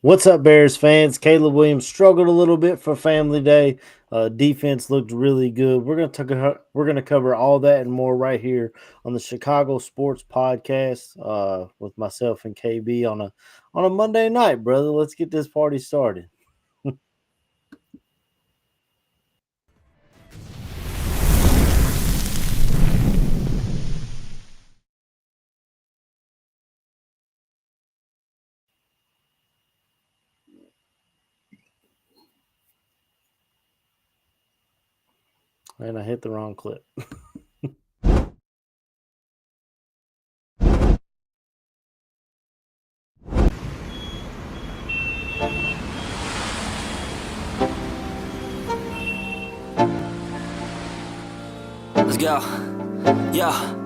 What's up, Bears fans? Caleb Williams struggled a little bit for Family Day. Defense looked really good. We're gonna cover all that and more right here on the Chicago Sports Podcast with myself and KB on a Monday night, brother. Let's get this party started. And I hit the wrong clip. Let's go. Yo.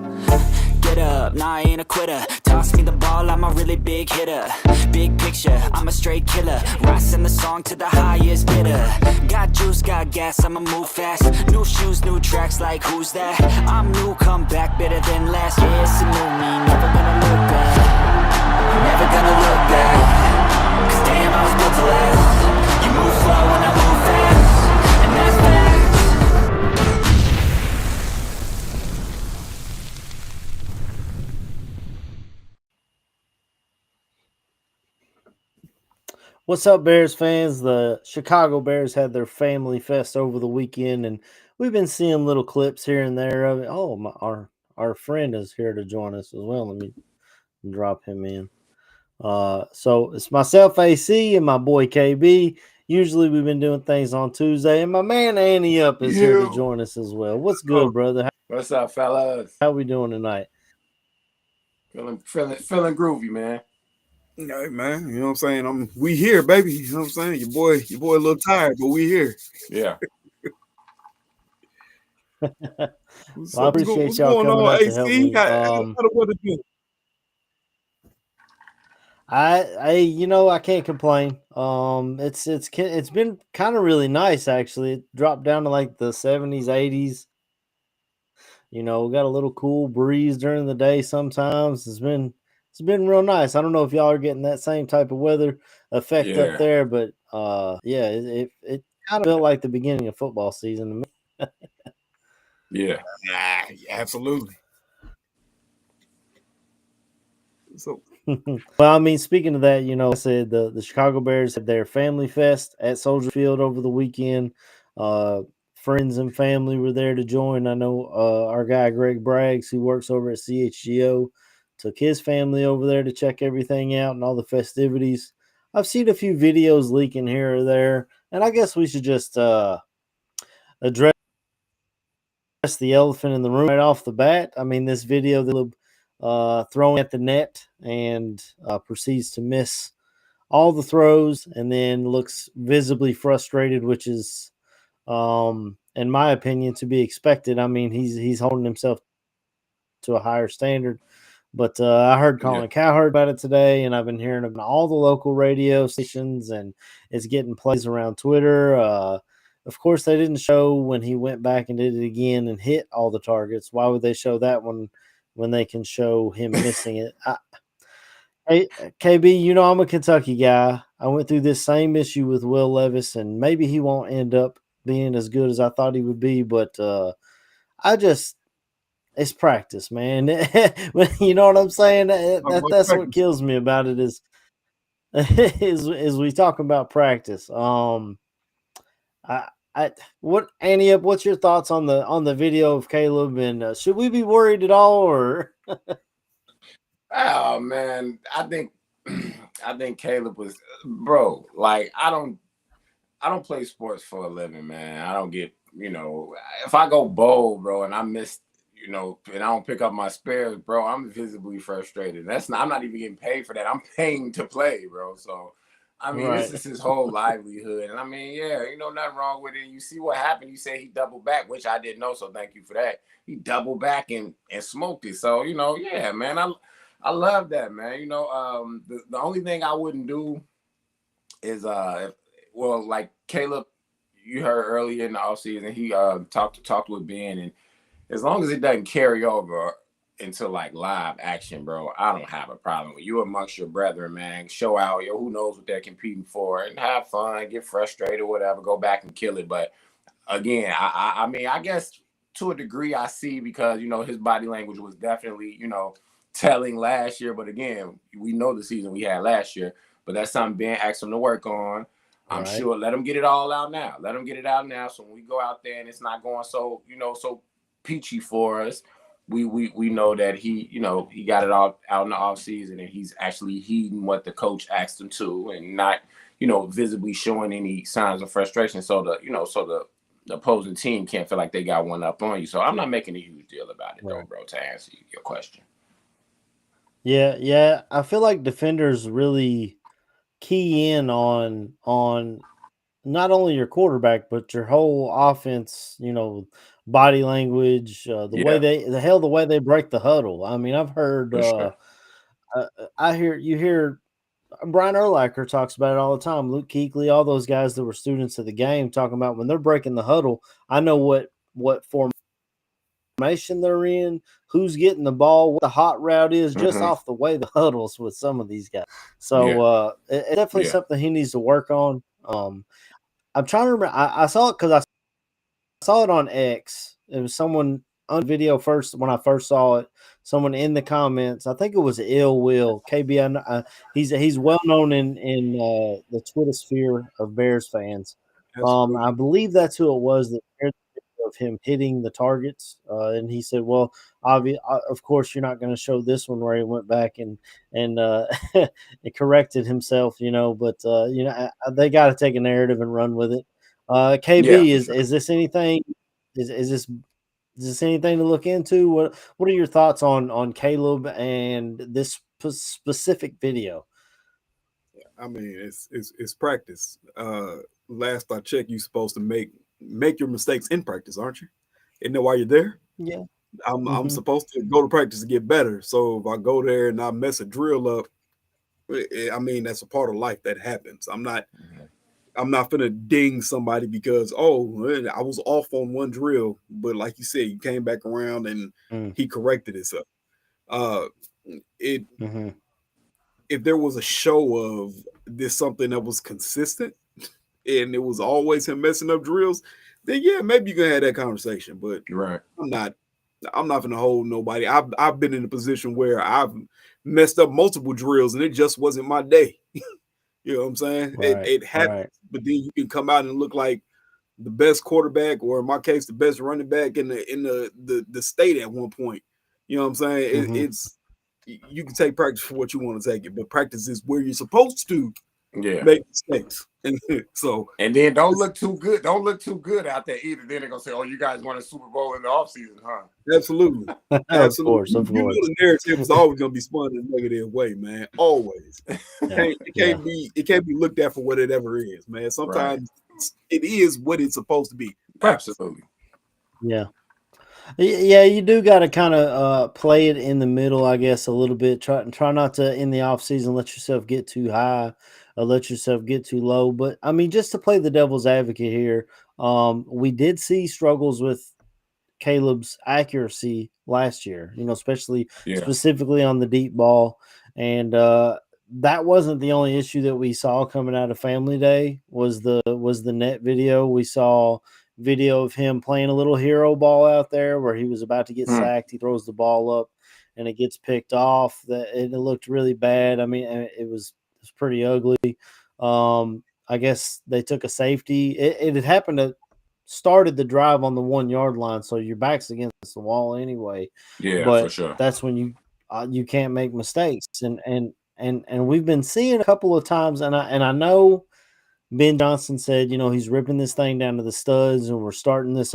Get up, nah, I ain't a quitter. Toss me the ball, I'm a really big hitter. Big picture, I'm a straight killer. Rising the song to the highest bidder. Got juice, got gas, I'ma move fast. New shoes, new tracks, like who's that? I'm new, come back, better than last. Yeah, it's a new me, never gonna look back. Never gonna look back. Cause damn, I was built to last. You move slow and I move fast. And that's facts. What's up, Bears fans? The Chicago Bears had their Family Fest over the weekend, and we've been seeing little clips here and there of it. Oh, our friend is here to join us as well. Let me drop him in. So it's myself, AC, and my boy KB. Usually we've been doing things on Tuesday, and my man Annie Up is here to join us as well. What's good, brother? What's up, fellas? How we doing tonight? Feeling groovy, man. Hey man, you know what I'm saying? We here, baby. You know what I'm saying? Your boy a little tired, but we here. Yeah. Well, I appreciate y'all going coming on, out to help AC? me. How the weather been? I can't complain. It's been kind of really nice actually. It dropped down to like the 70s, 80s. We got a little cool breeze during the day sometimes. It's been real nice. I don't know if y'all are getting that same type of weather effect up Yeah. there, but yeah, it kind of felt like the beginning of football season to me. Yeah. Absolutely. So Well, I mean, speaking of that, I said the Chicago Bears had their Family Fest at Soldier Field over the weekend. Friends and family were there to join. I know our guy Greg Braggs, who works over at CHGO, took his family over there to check everything out and all the festivities. I've seen a few videos leaking here or there, and I guess we should just address the elephant in the room right off the bat. I mean, this video throwing at the net and proceeds to miss all the throws and then looks visibly frustrated, which is, in my opinion, to be expected. I mean, he's holding himself to a higher standard. But I heard Colin Cowherd about it today, and I've been hearing about all the local radio stations, and it's getting plays around Twitter. Of course, they didn't show when he went back and did it again and hit all the targets. Why would they show that one when they can show him missing it? Hey, KB, I'm a Kentucky guy. I went through this same issue with Will Levis, and maybe he won't end up being as good as I thought he would be, but I just it's practice, man. You know what I'm saying? That's what kills me about it is we talk about practice. Annie, what's your thoughts on the video of Caleb, and should we be worried at all, or? Oh man, I think Caleb was, bro. Like I don't play sports for a living, man. I don't get, if I go bold, bro, and I miss, and I don't pick up my spares, bro, I'm visibly frustrated. I'm not even getting paid for that. I'm paying to play, bro. So I mean, Right. This is his whole livelihood. And I mean, yeah, nothing wrong with it. You see what happened. You say he doubled back, which I didn't know. So thank you for that. He doubled back and smoked it. So, yeah, man, I love that, man. The only thing I wouldn't do is, like Caleb, you heard earlier in the offseason, he talked with Ben. And as long as it doesn't carry over, into like live action, bro, I don't have a problem with you amongst your brethren, man. Show out, yo, who knows what they're competing for, and have fun, get frustrated, whatever, go back and kill it. But again, I mean, I guess to a degree I see, because his body language was definitely telling last year. But again, we know the season we had last year, but that's something Ben asked him to work on. I'm sure. Let him get it all out now. Let him get it out now. So when we go out there and it's not going so so peachy for us, we know that he got it all out in the off season, and he's actually heeding what the coach asked him to, and not visibly showing any signs of frustration. So the opposing team can't feel like they got one up on you. So I'm not making a huge deal about it, though, bro, to answer your question. Yeah. I feel like defenders really key in on not only your quarterback but your whole offense. Body language, the way they break the huddle. I mean, I've heard. For sure. You hear Brian Urlacher talks about it all the time. Luke Kuechly, all those guys that were students of the game, talking about when they're breaking the huddle. I know what formation they're in, who's getting the ball, what the hot route is, just off the way the huddles with some of these guys. So it's definitely something he needs to work on. I'm trying to remember. I saw it because I saw it on X. It was someone on video first when I first saw it. Someone in the comments, I think it was Ill Will KB. He's well known in the Twitter sphere of Bears fans. I believe that's who it was that shared the video of him hitting the targets. And he said, "Well, of course, you're not going to show this one where he went back and it corrected himself, But they got to take a narrative and run with it." KB, is this anything? Is this anything to look into? What are your thoughts on Caleb and this specific video? I mean, it's practice. Last I checked, you're supposed to make your mistakes in practice, aren't you? Isn't that why you're there? Yeah. I'm supposed to go to practice to get better. So if I go there and I mess a drill up, I mean, that's a part of life that happens. I'm not gonna ding somebody because I was off on one drill, but like you said, you came back around and he corrected himself. If there was a show of this something that was consistent and it was always him messing up drills, then yeah, maybe you can have that conversation. But I'm not gonna hold nobody. I've been in a position where I've messed up multiple drills and it just wasn't my day. You know what I'm saying? It happens, but then you can come out and look like the best quarterback, or in my case, the best running back in the state at one point. You know what I'm saying? It's you can take practice for what you want to take it, but practice is where you're supposed to make mistakes. And then don't look too good. Don't look too good out there either. Then they're gonna say, "Oh, you guys won a Super Bowl in the offseason, huh?" Absolutely. Of course. You know the narrative is always gonna be spun in a negative way, man. Always. It can't be looked at for what it ever is, man. Sometimes it is what it's supposed to be. Absolutely. Yeah. Yeah, you do got to kind of play it in the middle, I guess, a little bit. Try not to, in the off season, let yourself get too high or let yourself get too low. But I mean, just to play the devil's advocate here, we did see struggles with Caleb's accuracy last year, especially specifically on the deep ball. And that wasn't the only issue that we saw coming out of Family Day was the net video. We saw video of him playing a little hero ball out there where he was about to get sacked. He throws the ball up and it gets picked off. It looked really bad. I mean, it was pretty ugly. I guess they took a safety. It had happened to started the drive on the 1 yard line, so your back's against the wall anyway. Yeah, but for sure. That's when you can't make mistakes, and we've been seeing a couple of times, and I know Ben Johnson said, he's ripping this thing down to the studs, and we're starting this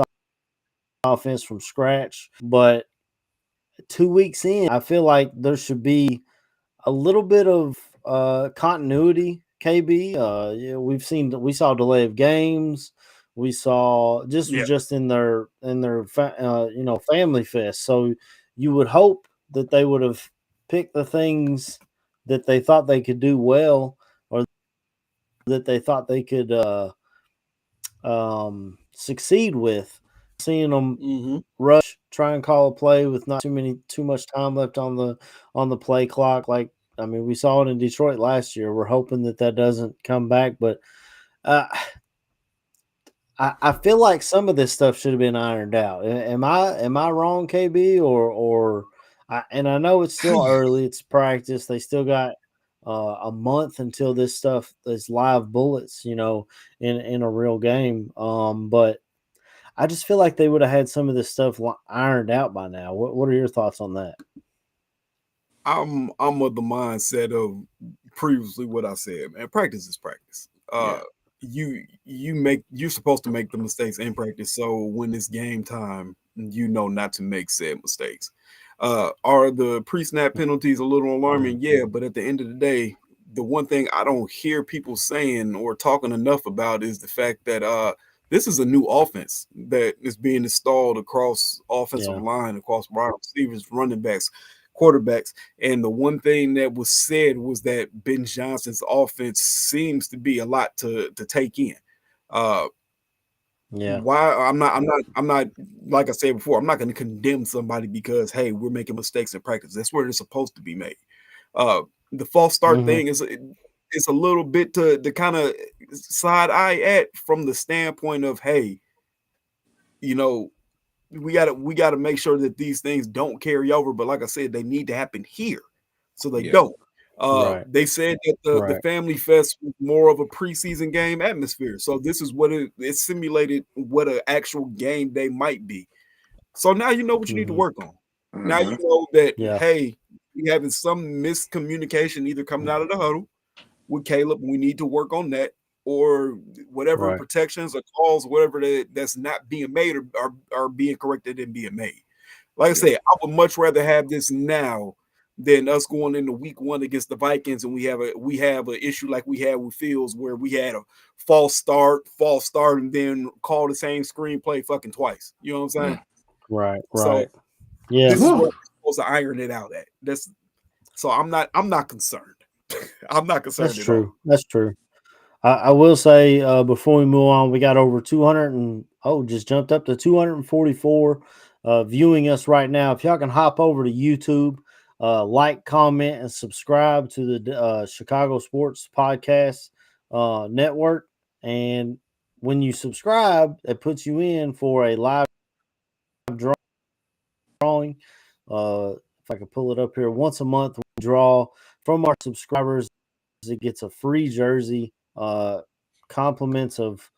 offense from scratch. But 2 weeks in, I feel like there should be a little bit of continuity. KB, we saw delay of games. We saw was just in their family fest. So you would hope that they would have picked the things that they thought they could do well, or that they thought they could succeed with. Seeing them rush try and call a play with not too much time left on the play clock. Like, I mean, we saw it in Detroit last year. We're hoping that doesn't come back, but uh, I feel like some of this stuff should have been ironed out. Am I wrong, KB? And I know it's still early. It's practice. They still got a month until this stuff is live bullets, in a real game. But I just feel like they would have had some of this stuff ironed out by now. What are your thoughts on that? I'm of the mindset of previously what I said, man. Practice is practice. You're supposed to make the mistakes in practice, so when it's game time, you know not to make said mistakes. Are the pre-snap penalties a little alarming? Yeah, but at the end of the day, the one thing I don't hear people saying or talking enough about is the fact that this is a new offense that is being installed across offensive line, across wide receivers, running backs, quarterbacks. And the one thing that was said was that Ben Johnson's offense seems to be a lot to take in. Why I'm not like I said before, I'm not going to condemn somebody because hey, we're making mistakes in practice. That's where they're supposed to be made. The false start thing is it's a little bit to kind of side eye at from the standpoint of hey, we gotta make sure that these things don't carry over. But like I said, they need to happen here, so they don't. They said that the Family Fest was more of a preseason game atmosphere. So this is what it simulated what an actual game day might be. So now you know what you need to work on. Now you know that, hey, we having some miscommunication either coming out of the huddle with Caleb. We need to work on that, or whatever protections or calls, whatever that's not being made are being corrected and being made. Like I said, I would much rather have this now than us going into week 1 against the Vikings and we have an issue like we had with Fields where we had a false start, and then call the same screenplay fucking twice. You know what I'm saying? Right. So this is where we're supposed to iron it out at. So I'm not concerned. I'm not concerned. That's true. That's true. I will say before we move on, we got over 200 and just jumped up to 244 viewing us right now. If y'all can hop over to YouTube, like, comment, and subscribe to the Chicago Sports Podcast Network. And when you subscribe, it puts you in for a live drawing. If I can pull it up here, once a month we draw from our subscribers. It gets a free jersey. Compliments of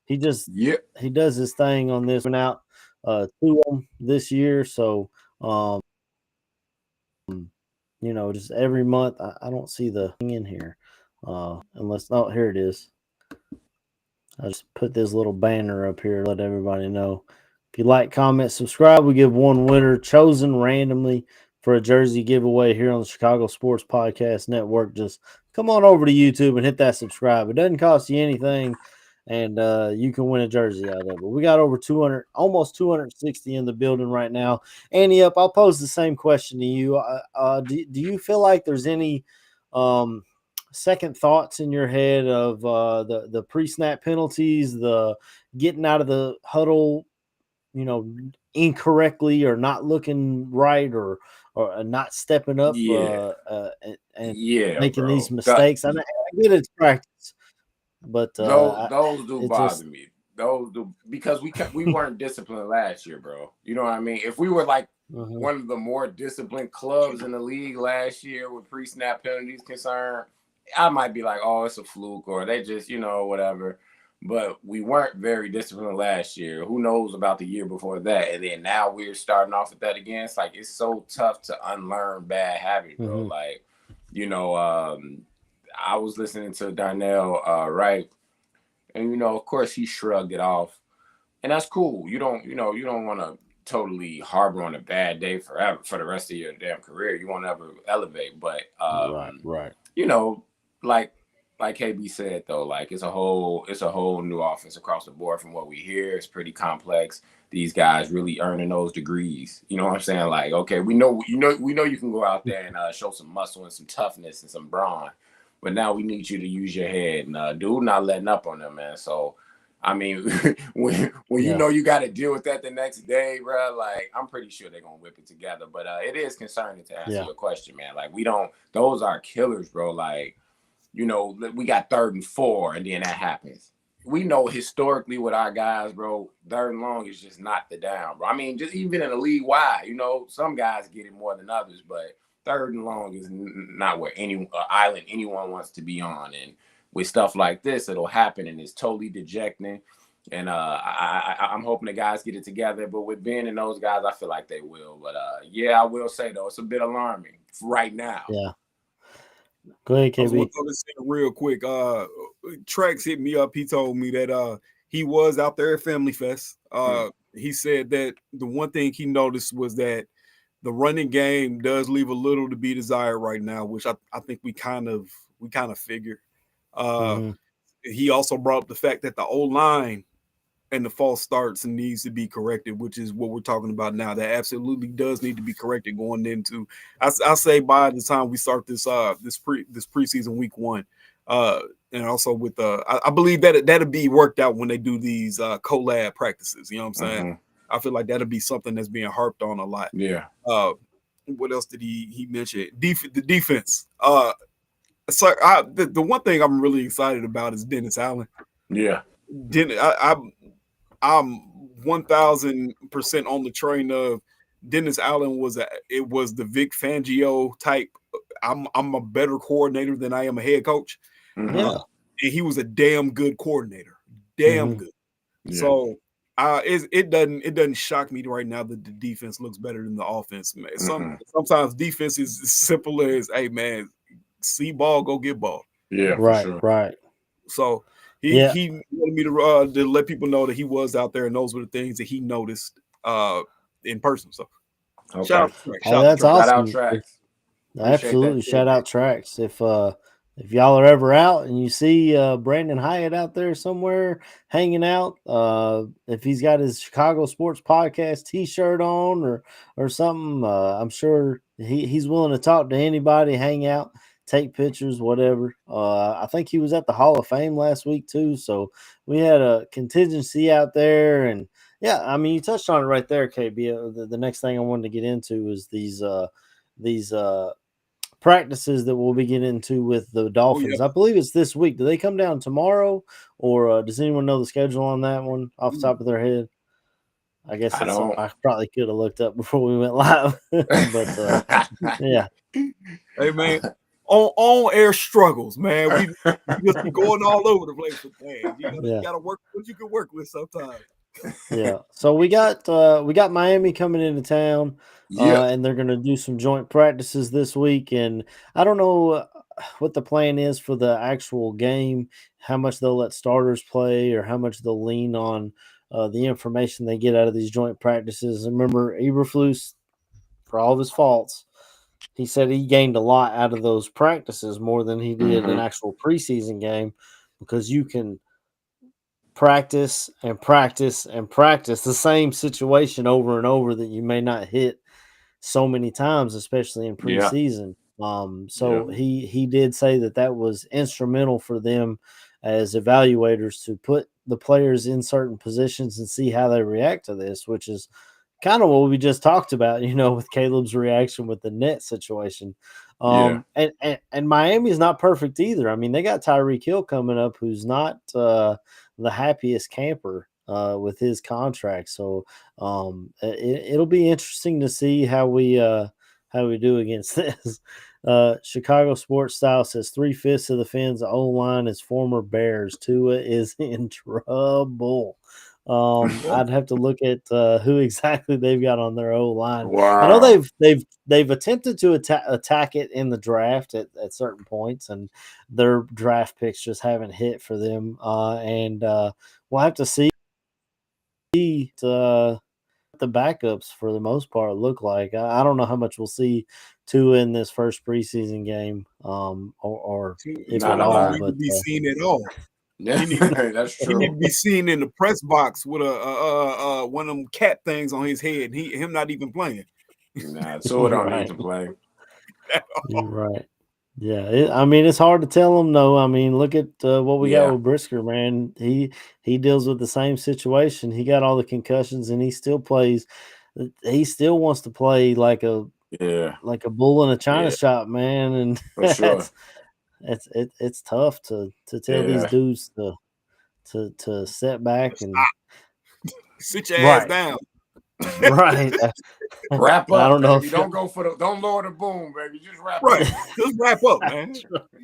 he does his thing on this one out 2 of them this year. So just every month I don't see the thing in here unless here it is. I just put this little banner up here to let everybody know. If you like, comment, subscribe, we give one winner chosen randomly for a jersey giveaway here on the Chicago Sports Podcast Network. Just come on over to YouTube and hit that subscribe. It doesn't cost you anything, and you can win a jersey out of it. But we got over 200, almost 260 in the building right now. Annie, I'll pose the same question to you. Do you feel like there's any second thoughts in your head of the pre-snap penalties, the getting out of the huddle, incorrectly or not looking right or not stepping up and making these mistakes? I get it's practice, but those do bother me. Those do, because we weren't disciplined last year, bro. You know what I mean? If we were like one of the more disciplined clubs in the league last year with pre-snap penalties concerned, I might be like, oh, it's a fluke, or they just, whatever. But we weren't very disciplined last year. Who knows about the year before that? And then now we're starting off with that again. It's like, it's so tough to unlearn bad habits, bro. Like, I was listening to Darnell Wright, and, of course he shrugged it off. And that's cool. You don't want to totally harbor on a bad day forever for the rest of your damn career. You won't ever elevate. But, right. Like KB said, though, like it's a whole new offense across the board from what we hear. It's pretty complex. These guys really earning those degrees. You know what I'm saying? Like, okay, we know you can go out there and show some muscle and some toughness and some brawn, but now we need you to use your head. And dude, not letting up on them, man. So I mean, when you know you got to deal with that the next day, bro, like I'm pretty sure they're gonna whip it together. But it is concerning to answer your question, man. Like those are killers, bro. Like, you know, we got 3rd and 4, and then that happens. We know historically with our guys, bro, 3rd and long is just not the down, bro. I mean, just even in the league wide, you know, some guys get it more than others, but 3rd and long is not where any island anyone wants to be on. And with stuff like this, it'll happen, and it's totally dejecting. And I'm hoping the guys get it together. But with Ben and those guys, I feel like they will. But yeah, I will say though, it's a bit alarming right now. Yeah. Go ahead, KB. I was going to say real quick. Trax hit me up. He told me that he was out there at Family Fest. He said that the one thing he noticed was that the running game does leave a little to be desired right now, which I think we kind of figured. He also brought up the fact that the O-line and the false starts needs to be corrected, which is what we're talking about now. That absolutely does need to be corrected going into. I say by the time we start this preseason week 1, and also with I believe that that'll be worked out when they do these collab practices. You know what I'm saying? I feel like that'll be something that's being harped on a lot. Yeah. What else did he mention? The defense. So the one thing I'm really excited about is Dennis Allen. Yeah. I'm 1,000% on the train of Dennis Allen was the Vic Fangio type. I'm a better coordinator than I am a head coach. Yeah. And he was a damn good coordinator. Damn good. Yeah. So it doesn't shock me right now that the defense looks better than the offense, man. Sometimes defense is as simple as, hey man, see ball, go get ball. Yeah, right, for sure. Right. So he wanted me to let people know that he was out there, and those were the things that he noticed in person. So okay. Shout that's awesome. Shout out Trax. Absolutely, shout out Trax. If y'all are ever out and you see Brandon Hyatt out there somewhere hanging out, if he's got his Chicago Sports Podcast T-shirt on or something, I'm sure he's willing to talk to anybody, hang out, take pictures, whatever. I think he was at the Hall of Fame last week too, so we had a contingency out there. And yeah, I mean, you touched on it right there, KB. The next thing I wanted to get into is these practices that we'll be getting into with the Dolphins. I believe it's this week. Do they come down tomorrow, or does anyone know the schedule on that one off the top of their head? I guess that's something I probably could have looked up before we went live. But yeah. Hey man, on air struggles, man. We just be going all over the place with things. You gotta work what you can work with sometimes. Yeah. So we got Miami coming into town. And they're going to do some joint practices this week. And I don't know what the plan is for the actual game, how much they'll let starters play or how much they'll lean on the information they get out of these joint practices. And remember, Eberflus, for all of his faults, he said he gained a lot out of those practices more than he did an actual preseason game, because you can practice and practice and practice the same situation over and over that you may not hit so many times, especially in preseason. He did say that was instrumental for them as evaluators to put the players in certain positions and see how they react to this, which is kind of what we just talked about, with Caleb's reaction with the net situation. And Miami is not perfect either. I mean, they got Tyreque Hill coming up, who's not the happiest camper with his contract. So it'll be interesting to see how we do against this. Chicago Sports Style says 3/5 of the Fins O-line is former Bears. Tua is in trouble. I'd have to look at who exactly they've got on their O-line. Wow. I know they've attempted to attack it in the draft at certain points, and their draft picks just haven't hit for them. And we'll have to see the backups for the most part look like. I don't know how much we'll see Tua in this first preseason game, or if at all. But be seen at all. Yeah, that's true. He need to be seen in the press box with a one of them cat things on his head. Him not even playing. Nah, Tua don't need to play. Right. Yeah, I mean, it's hard to tell him no. I mean, look at what we got Yeah, with Brisker, man. He deals with the same situation. He got all the concussions, and he still plays. He still wants to play yeah, like a bull in a china yeah, shop, man. And for sure. it's tough to tell these Yeah, dudes to set back and Sit your ass right, down. right. wrap I up, don't know baby. if Don't go for don't lower the boom, baby. Just wrap Right. up. Just wrap up, man.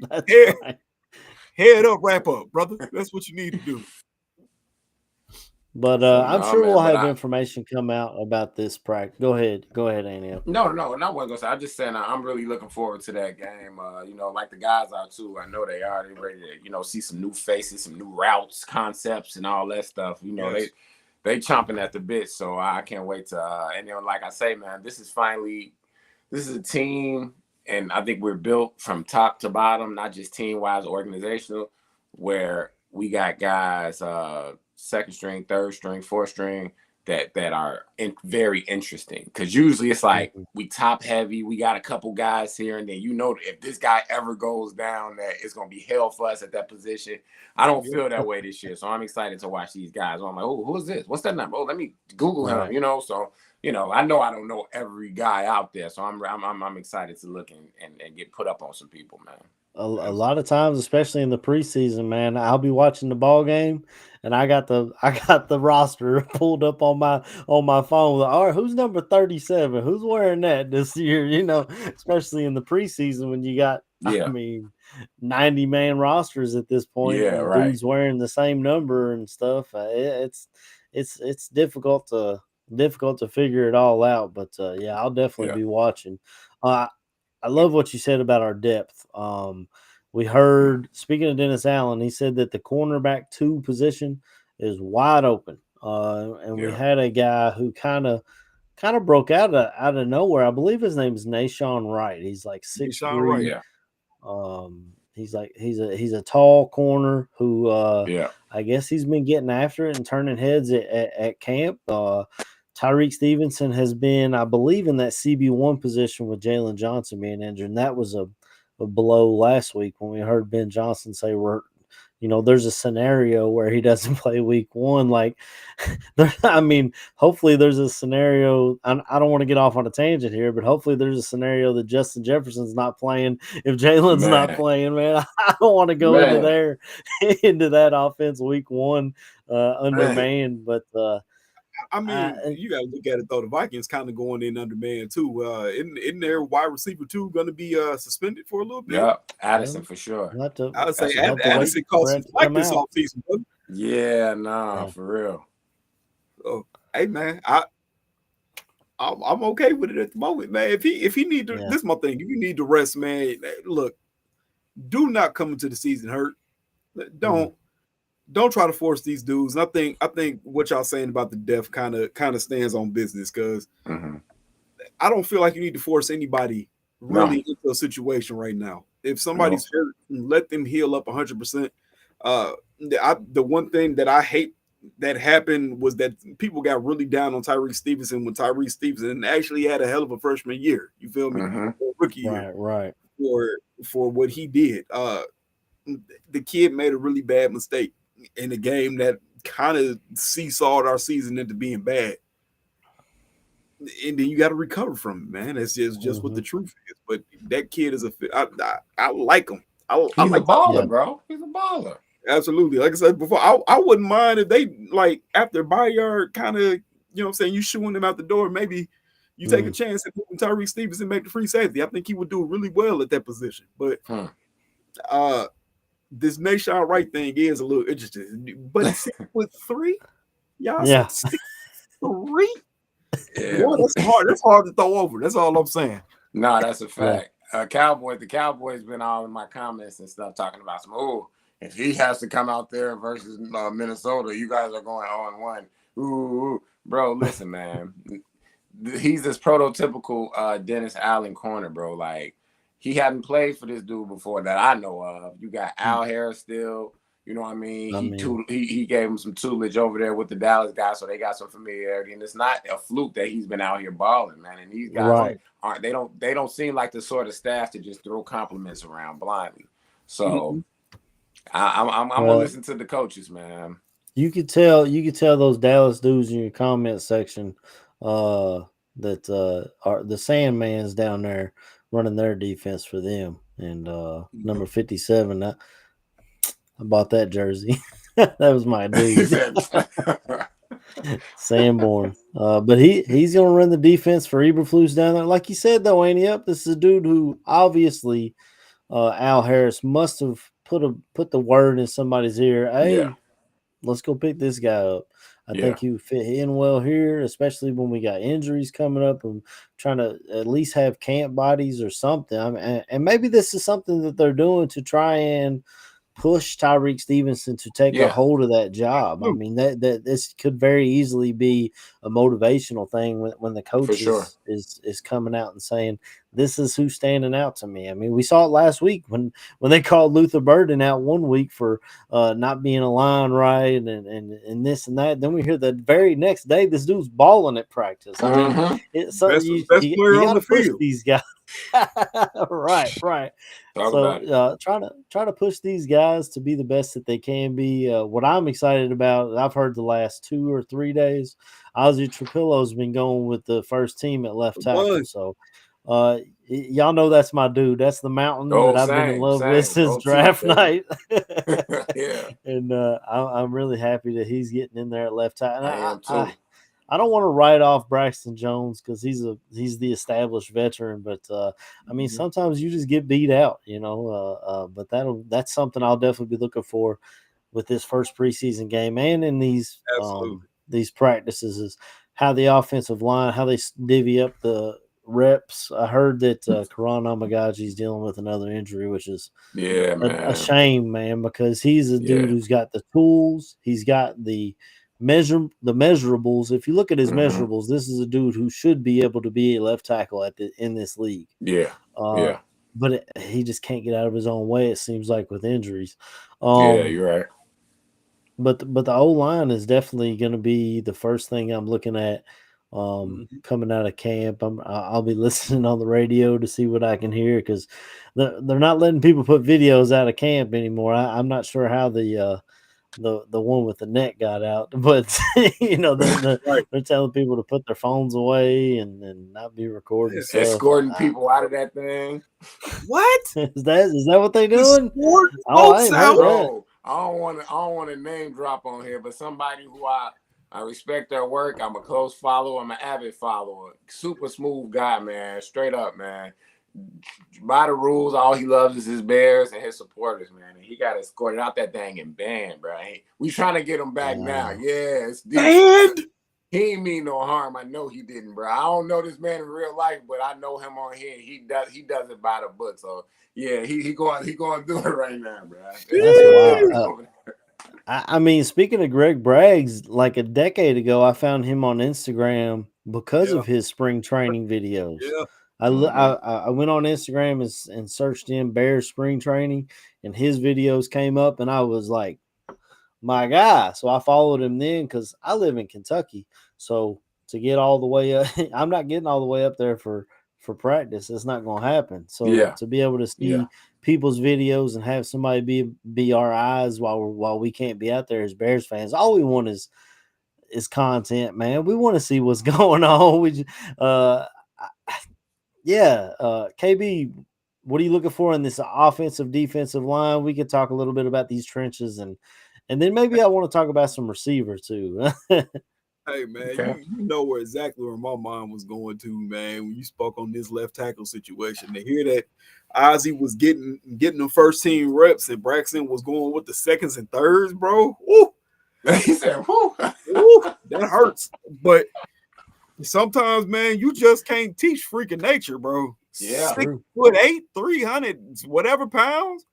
that's Head, right. head up, wrap up, brother. That's what you need to do. But So I'm no, sure man. we'll But have information come out about this practice. Go ahead, Annie. no, and I wasn't gonna say. I'm just saying I'm really looking forward to that game. Like the guys are too. I know they are. They ready to, see some new faces, some new routes, concepts, and all that stuff. Yes. They chomping at the bit. So I can't wait to. Like I say, man, this is a team, and I think we're built from top to bottom, not just team wise, organizational, where we got guys, second string, third string, fourth string, that are very interesting. Because usually it's like Mhm. we top heavy, we got a couple guys here, and then if this guy ever goes down, that it's gonna be hell for us at that position. I don't feel that way this year, so I'm excited to watch these guys. I'm like, oh, who is this? What's that number? Oh, let me Google him. Right. So I know I don't know every guy out there, so I'm excited to look and get put up on some people, man. A lot of times, especially in the preseason, man, I'll be watching the ball game, and I got the roster pulled up on my phone. Like, all right, who's number 37? Who's wearing that this year? Especially in the preseason when you got, I Yeah, mean, 90-man rosters at this point, yeah, and right. dudes wearing the same number and stuff. It's difficult to figure it all out. But yeah, I'll definitely Yeah, be watching. Uh, I love what you said about our depth. We heard, speaking of Dennis Allen, he said that the cornerback 2 position is wide open. And we yeah, had a guy who kind of broke out of nowhere. I believe his name is Nashawn Wright. He's like Deshaun Wright. 6'3". yeah, He's a tall corner who yeah. I guess he's been getting after it and turning heads at camp. Tyrique Stevenson has been, I believe, in that CB1 position with Jalen Johnson being injured. And that was a blow last week when we heard Ben Johnson say there's a scenario where he doesn't play week 1. Like, I mean, hopefully there's a scenario. I don't want to get off on a tangent here, but hopefully there's a scenario that Justin Jefferson's not playing if Jalen's not Man, playing, man. I don't want to go into man, there into that offense week 1 man. undermanned. But I mean, you got to look at it though. The Vikings kind of going in under man too. Isn't their wide receiver 2 going to be suspended for a little bit? Yeah, Addison for sure. I would say That's a Addison cost some slack this offseason, brother. Yeah, nah, Yeah. for real. So, hey man, I'm okay with it at the moment, man. If he need to, this is my thing. If you need to rest, man, look, do not come into the season hurt. Don't try to force these dudes. And I think what y'all saying about the depth kind of stands on business because I don't feel like you need to force anybody really into a situation right now. If somebody's hurt, let them heal up 100%. The one thing that I hate that happened was that people got really down on Tyrique Stevenson when Tyrique Stevenson actually had a hell of a freshman year. You feel me? Rookie year, right. For what he did. The kid made a really bad mistake in a game that kind of seesawed our season into being bad. And then you got to recover from it, man. That's just what the truth is. But that kid is I like him. He's a baller, bro. He's a baller. Absolutely. Like I said before, I wouldn't mind if they, like, after Bayard kind of, you know what I'm saying, you shooing him out the door, maybe you take a chance at Tyrique Stevenson make the free safety. I think he would do really well at that position. But this Nashawn Wright thing is a little interesting. But 6'3", y'all, 6'3". Yeah. Boy, that's hard to throw over. That's all I'm saying. No, that's a fact. The Cowboys been all in my comments and stuff talking about if he has to come out there versus Minnesota, you guys are going 0-1. Ooh, bro, listen, man. He's this prototypical Dennis Allen corner, bro. Like, he hadn't played for this dude before that I know of. You got Al Harris still. You know what I mean? He gave him some tutelage over there with the Dallas guys, so they got some familiarity. And it's not a fluke that he's been out here balling, man. And these guys aren't. They don't seem like the sort of staff to just throw compliments around blindly. So I'm gonna listen to the coaches, man. You could tell those Dallas dudes in your comment section that are the Sandmans down there running their defense for them. And number 57, I bought that jersey. That was my dude. Sanborn. But he's gonna run the defense for Eberflus down there. Like you said though, ain't he up? This is a dude who obviously Al Harris must have put the word in somebody's ear. Hey, let's go pick this guy up. I think he would fit in well here, especially when we got injuries coming up and trying to at least have camp bodies or something. I mean, and maybe this is something that they're doing to try and push Tyrique Stevenson to take a hold of that job. I mean, that this could very easily be a motivational thing when the coach is coming out and saying, this is who's standing out to me. I mean, we saw it last week when they called Luther Burden out 1 week for not being aligned right and this and that. Then we hear the very next day this dude's balling at practice. I mean, it's something you got to push these guys. right. Try to push these guys to be the best that they can be. What I'm excited about, I've heard the last 2 or 3 days, Ozzy Trapilo's been going with the first team at left tackle. So y'all know that's my dude. That's the mountain that I've been in love with since draft night. And I'm really happy that he's getting in there at left tackle. I don't want to write off Braxton Jones because he's the established veteran, but I mean sometimes you just get beat out, you know. But that's something I'll definitely be looking for with this first preseason game and in these practices is how the offensive line, how they divvy up the reps. I heard that Karan Amagaji is dealing with another injury, which is a shame, man, because he's a dude who's got the tools, he's got the measurables. If you look at his measurables, this is a dude who should be able to be a left tackle in this league. But he just can't get out of his own way, it seems like, with injuries. You're right. But the O-line is definitely going to be the first thing I'm looking at coming out of camp. I'll be listening on the radio to see what I can hear because they're not letting people put videos out of camp anymore. I'm not sure how the one with the net got out, but you know they're telling people to put their phones away and not be recording stuff. Escorting people out of that thing. What is that what they doing? I don't want to name drop on here, but somebody who I respect their work. I'm a close follower. I'm an avid follower. Super smooth guy, man. Straight up, man. By the rules, all he loves is his Bears and his supporters, man. And he got escorted out that thing and banned, bro. We trying to get him back now. Yeah, it's banned. He ain't mean no harm. I know he didn't, bro. I don't know this man in real life, but I know him on here. He does it by the book. So yeah, he going to do it right now, bro. That's wild. I mean, speaking of Greg Braggs, like a decade ago, I found him on Instagram because of his spring training videos. I went on Instagram and searched in Bears spring training, and his videos came up, and I was like, my guy. So I followed him then because I live in Kentucky. So to get all the way up, I'm not getting all the way up there for practice. It's not going to happen. So to be able to see people's videos and have somebody be our eyes while we can't be out there as Bears fans, all we want is content, man. We want to see what's going on. KB, what are you looking for in this offensive defensive line? We could talk a little bit about these trenches and then maybe I want to talk about some receiver too. Hey man, you know exactly where my mind was going to, man, when you spoke on this left tackle situation. To hear that Ozzy was getting the first team reps and Braxton was going with the seconds and thirds, bro. Woo. He said, woo. Woo, that hurts. But sometimes, man, you just can't teach freaking nature, bro. 6'8", 300, whatever pounds.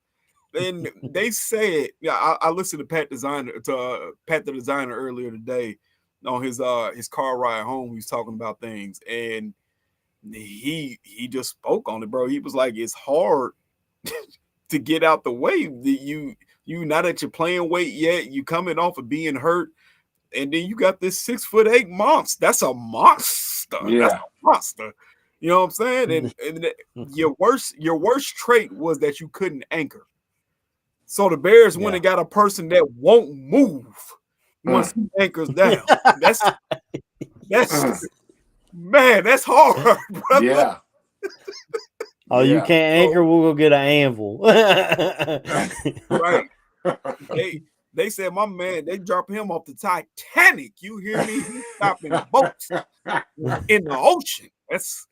And they said, I listened to Pat the Designer earlier today on his car ride home. He was talking about things, and he just spoke on it, bro. He was like, it's hard to get out the way that You not at your playing weight yet. You coming off of being hurt, and then you got this 6'8" monster. That's a monster. Yeah. That's a monster. You know what I'm saying? And your worst trait was that you couldn't anchor. So the Bears went and got a person that won't move once he anchors down. That's man, that's hard, brother. Yeah. Oh, you can't anchor? We'll go get an anvil. Right. They said, my man, they dropped him off the Titanic. You hear me? He's stopping boats in the ocean. That's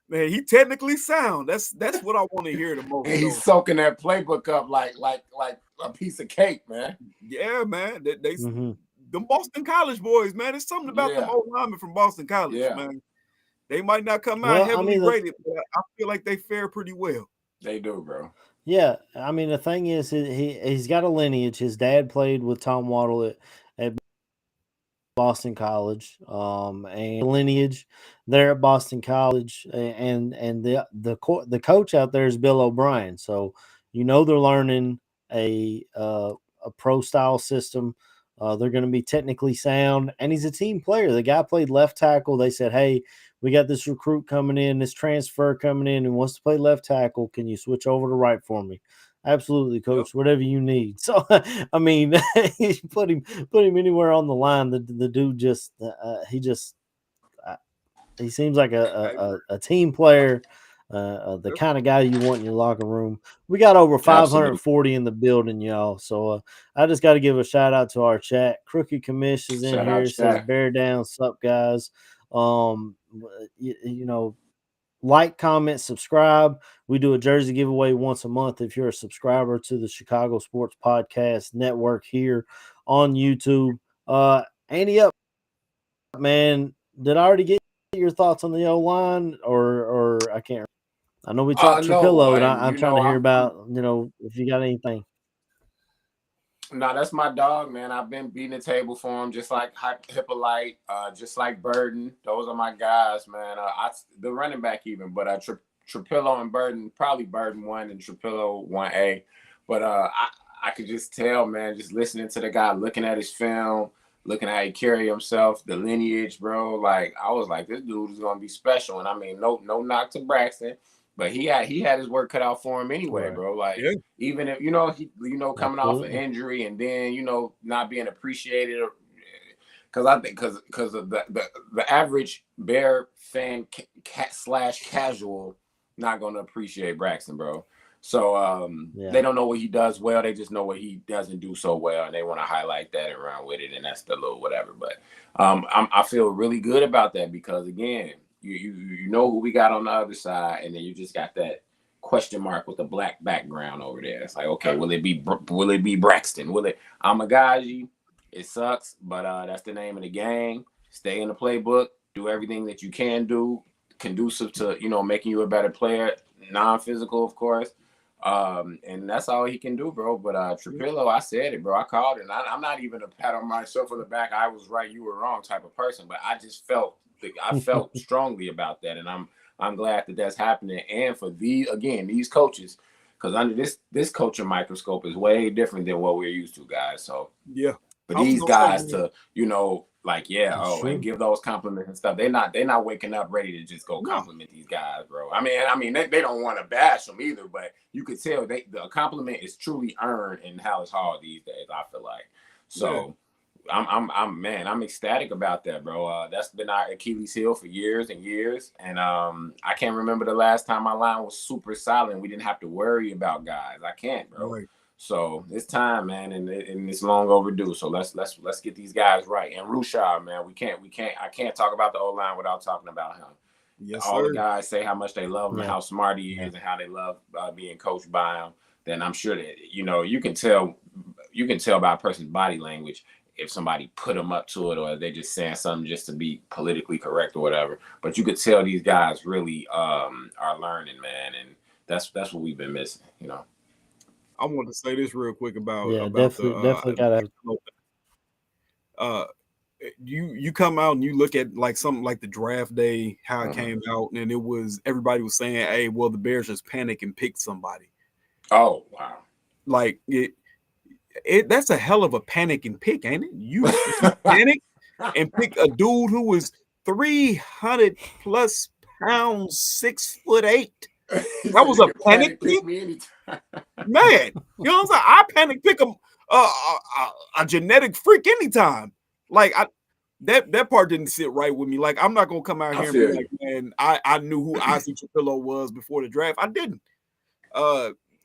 man, he technically sound. That's what I want to hear the most. He's soaking that playbook up like a piece of cake, man. Yeah, man. They them Boston College boys, man. There's something about them old linemen from Boston College, man. They might not come out heavily rated, but I feel like they fare pretty well. They do, bro. Yeah, I mean the thing is, he's got a lineage. His dad played with Tom Waddle at Boston College, and lineage there at Boston College, and the coach out there is Bill O'Brien. So they're learning a pro style system. They're going to be technically sound, and he's a team player. The guy played left tackle. They said, "Hey, we got this recruit coming in, this transfer coming in, and wants to play left tackle. Can you switch over to right for me?" Absolutely, coach. Whatever you need. So, I mean, put him anywhere on the line. The dude just he seems like a team player, the kind of guy you want in your locker room. We got over 540 in the building, y'all. So I just got to give a shout out to our chat. Crooked Commish is in here. Says bear down, sup guys. Like, comment, subscribe. We do a jersey giveaway once a month if you're a subscriber to the Chicago Sports Podcast Network here on YouTube. Andy, up, man. Did I already get your thoughts on the O-line, or I can't? I know we talked Trapilo, and I'm trying to hear about if you got anything. No, that's my dog, man. I've been beating the table for him, just like Hippolyte, just like Burden. Those are my guys, man. The running back even, but Trapilo and Burden, probably Burden 1 and Trapilo 1A. But I could just tell, man, just listening to the guy, looking at his film, looking at how he carry himself, the lineage, bro. Like, I was like, this dude is gonna be special. And I mean, no knock to Braxton. But he had his work cut out for him anyway, bro. Like even if coming off an injury and then not being appreciated, because I think because of the average Bear fan / casual not gonna appreciate Braxton, bro. So they don't know what he does well. They just know what he doesn't do so well, and they want to highlight that and run with it, and that's the little whatever. But I feel really good about that because again. You know who we got on the other side, and then you just got that question mark with the black background over there. It's like, okay, will it be Braxton? Will it Amagaji? It sucks, but that's the name of the game. Stay in the playbook. Do everything that you can do, conducive to making you a better player, non-physical, of course. And that's all he can do, bro. But Trapilo, I said it, bro. I called it. And I'm not even a pat on myself on the back. I was right, you were wrong type of person, but I just felt strongly about that, and I'm glad that that's happening. And for these coaches, because under this coaching microscope is way different than what we're used to, guys. So for these guys to and give those compliments and stuff, they're not waking up ready to just go compliment these guys, bro. I mean they don't want to bash them either, but you could tell the compliment is truly earned in Hallis Hall these days. I feel like so. Yeah. I'm ecstatic about that, bro. That's been our Achilles heel for years and years, and I can't remember the last time my line was super solid and we didn't have to worry about guys. I can't, bro. Right. So it's time, man, and it's long overdue. So let's get these guys right. And Rushard, man, I can't talk about the O-line without talking about him. Yes, all the guys say how much they love him and how smart he is and how they love being coached by him. Then I'm sure that you can tell by a person's body language if somebody put them up to it or they just saying something just to be politically correct or whatever. But you could tell these guys really are learning, man, and that's what we've been missing, I want to say this real quick about definitely gotta. You come out and you look at like something like the draft day, how it came out, and everybody was saying, "Hey, well, the Bears just panic and pick somebody." Oh wow! Like that's a hell of a panic and pick, ain't it? You panic and pick a dude who was 300 plus pounds, 6'8". That was a panic pick, me anytime. man. You know what I'm saying? I panic pick a genetic freak anytime. Like that part didn't sit right with me. Like, I'm not gonna come out here and be like, man, I knew who Ozzy Trapilo was before the draft. I didn't.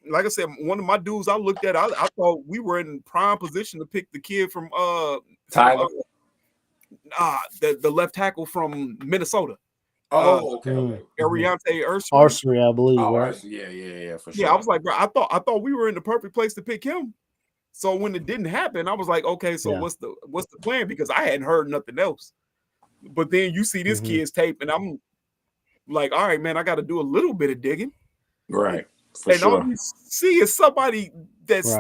Like I said, one of my dudes I looked at, I thought we were in prime position to pick the kid from Tyler. The left tackle from Minnesota. Okay. Ariante Arsery, I believe, right? Yeah, for sure. Yeah, I was like, bro, I thought we were in the perfect place to pick him. So when it didn't happen, I was like, okay, so what's the plan? Because I hadn't heard nothing else. But then you see this kid's tape, and I'm like, all right, man, I got to do a little bit of digging. Right. And all you see is somebody that's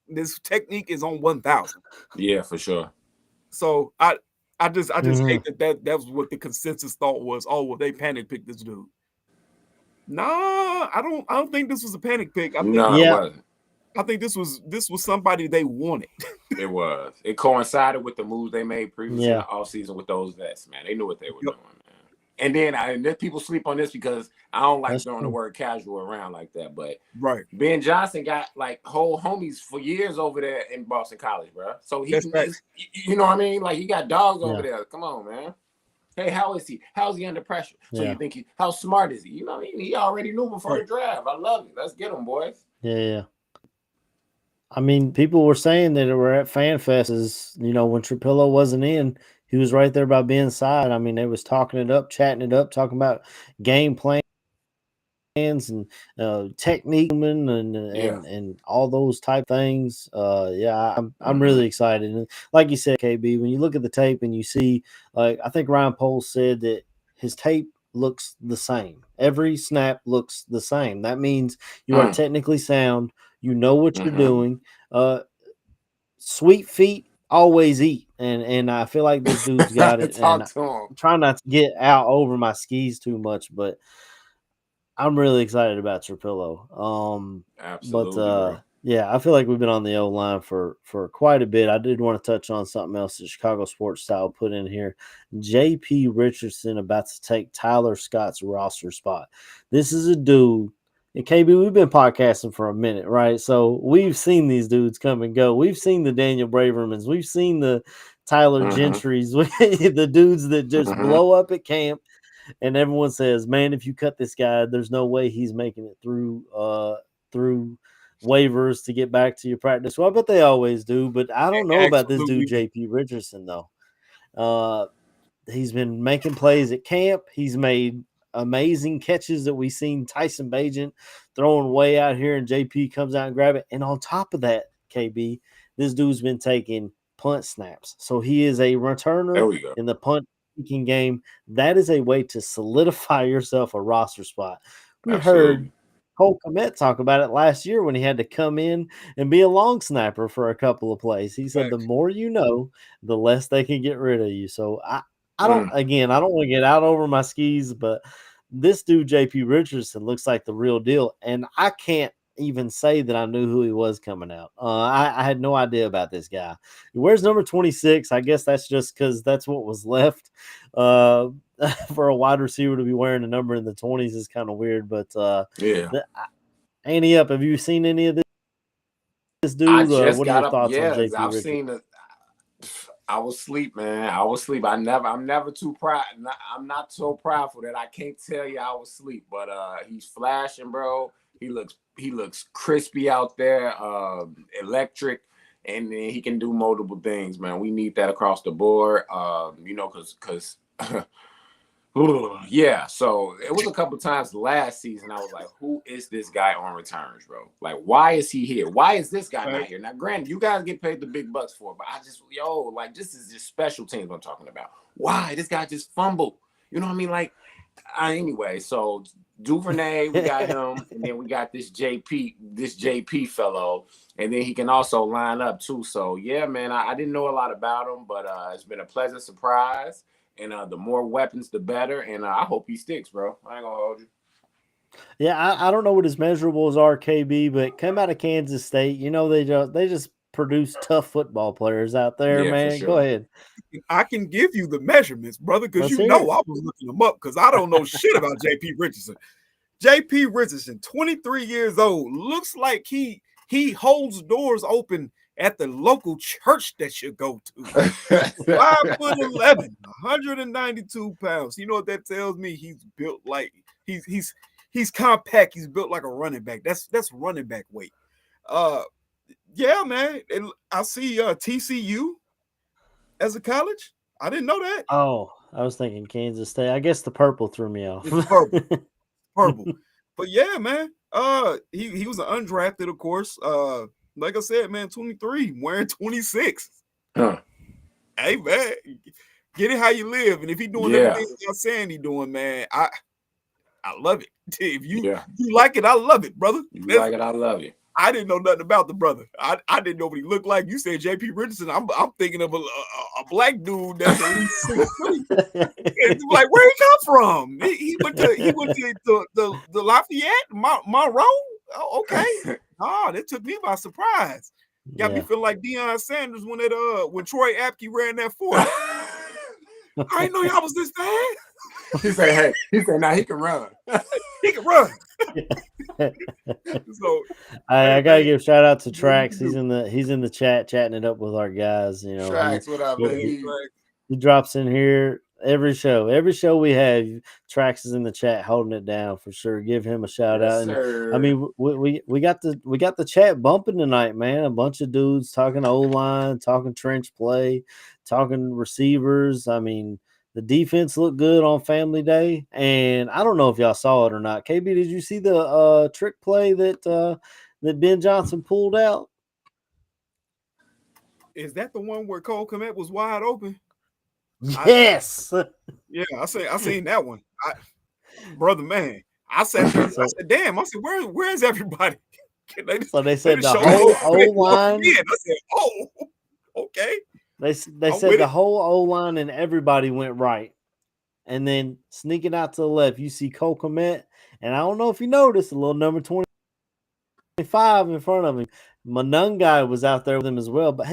this technique is on 1,000. Yeah, for sure. So I just hate that was what the consensus thought was. Oh, well, they panic picked this dude. Nah, I don't think this was a panic pick. It wasn't. I think this was somebody they wanted. It was. It coincided with the moves they made previously in the offseason with those vets, man. They knew what they were doing, man. And then people sleep on this because I don't like throwing the word casual around like that. But Ben Johnson got like whole homies for years over there in Boston College, bro. So he's you know what I mean? Like, he got dogs over there. Come on, man. Hey, how is he? How's he under pressure? So you think how smart is he? You know, he already knew before the draft. I love it. Let's get him, boys. Yeah. I mean, people were saying that we're at FanFest is, when Trapilo wasn't in, he was right there by Ben's side. I mean, they was talking it up, chatting it up, talking about game plans and technique and all those type things. I'm really excited. And like you said, KB, when you look at the tape and you see, like, I think Ryan Poles said that his tape looks the same. Every snap looks the same. That means you are technically sound. You know what you're doing. Sweet feet always eat, and I feel like this dude's got it. And I'm trying not to get out over my skis too much, but I'm really excited about Trapilo. Absolutely. But I feel like we've been on the O line for quite a bit. I did want to touch on something else that Chicago Sports Style put in here. J.P. Richardson about to take Tyler Scott's roster spot. This is a dude. And KB, we've been podcasting for a minute, right? So we've seen these dudes come and go. We've seen the Daniel Bravermans. We've seen the Tyler Gentrys, the dudes that just blow up at camp. And everyone says, man, if you cut this guy, there's no way he's making it through waivers to get back to your practice. Well, I bet they always do. But I don't know about this dude, J.P. Richardson, though. He's been making plays at camp. He's made amazing catches that we've seen Tyson Bagent throwing way out here, and JP comes out and grab it. And on top of that, KB, this dude's been taking punt snaps. So he is a returner in the punt kicking game. That is a way to solidify yourself a roster spot. We heard Cole Kmet talk about it last year when he had to come in and be a long snapper for a couple of plays. He said the more you know, the less they can get rid of you. So I don't want to get out over my skis, but this dude, J.P. Richardson, looks like the real deal. And I can't even say that I knew who he was coming out. I had no idea about this guy. Where's number 26? I guess that's just because that's what was left. For a wide receiver to be wearing a number in the 20s is kind of weird. But Annie up, have you seen any of this dude? I just what are your thoughts on J.P. I've Richardson? seen it. I was asleep, man. I was asleep. I'm never too proud. I'm not so proudful that I can't tell you I was asleep. But he's flashing, bro. He looks crispy out there, electric, and he can do multiple things, man. We need that across the board, because yeah. So it was a couple times last season I was like, who is this guy on returns, bro? Like, why is he here? Why is this guy not here? Now, granted, you guys get paid the big bucks for it, but this is just special teams I'm talking about. Why? This guy just fumbled. You know what I mean? Like, anyway, so Duvernay, we got him, and then we got this JP fellow, and then he can also line up too. So yeah, man, I didn't know a lot about him, but it's been a pleasant surprise. And the more weapons, the better. And I hope he sticks, bro. I ain't gonna hold you. Yeah, I don't know what his measurables are, KB, but come out of Kansas State, they just produce tough football players out there, Yeah, for man. sure. Go ahead. I can give you the measurements, brother, because Let's you hear know it. I was looking them up because I don't know shit about J.P. Richardson. J.P. Richardson, 23 years old, looks like he holds doors open at the local church that you go to. 5'11", 192 pounds. You know what that tells me? He's built like he's compact. He's built like a running back. That's running back weight. Yeah, man. I see TCU as a college. I didn't know that. Oh, I was thinking Kansas State. I guess the purple threw me off. It's purple. But yeah, man. He was an undrafted, of course. Like I said, man, 23, wearing 26. Huh. Hey, man, get it how you live. And if he doing everything I'm saying he doing, man, I love it. If you like it, I love it, brother. You like it, I love it. I didn't know nothing about the brother. I didn't know what he looked like. You said J.P. Richardson. I'm thinking of a black dude that's at least 6 feet. Like, where he come from? He went to the Lafayette, Monroe. Oh, okay. Oh, that took me by surprise. Got me feeling like Deion Sanders when Troy Apke ran that 40. I didn't know y'all was this fast. He said, now he can run. He can run. So I gotta give shout out to Trax. He's in the chat chatting it up with our guys. You know, Trax, what up, baby? He drops in here every show. Every show we have, Trax is in the chat holding it down for sure. Give him a shout out. And, I mean, we got the chat bumping tonight, man. A bunch of dudes talking O-line, talking trench play, talking receivers. I mean, the defense looked good on Family Day, and I don't know if y'all saw it or not. KB, did you see the trick play that Ben Johnson pulled out? Is that the one where Cole Kmet was wide open? Yes. I seen that one. Brother, man. I said, damn. I said, where's everybody? So they said the whole O-line. I said, oh, okay. They said the whole O-line and everybody went right. And then sneaking out to the left, you see Cole Kmet. And I don't know if you noticed, a little number 25 in front of him. Monungai was out there with him as well. But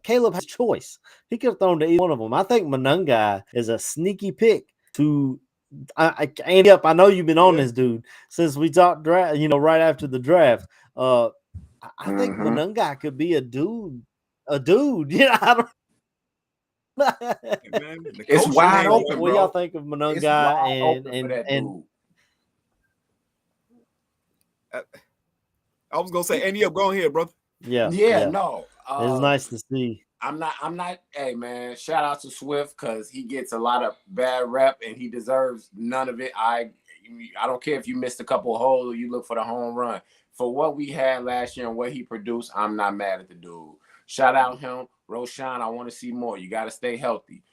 Caleb has a choice. He could have thrown to either one of them. I think Monungai is a sneaky pick to Andy up. I know you've been on this dude since we talked draft, right after the draft. I think Monungai could be a dude. I don't. It's wide open. What y'all think of Monungai and I was gonna say, Andy up, go ahead, brother. No. It's nice to see. I'm not. Hey, man, shout out to Swift because he gets a lot of bad rep and he deserves none of it. I don't care if you missed a couple of holes or you look for the home run. For what we had last year and what he produced, I'm not mad at the dude. Shout out him, Roshan. I want to see more. You got to stay healthy.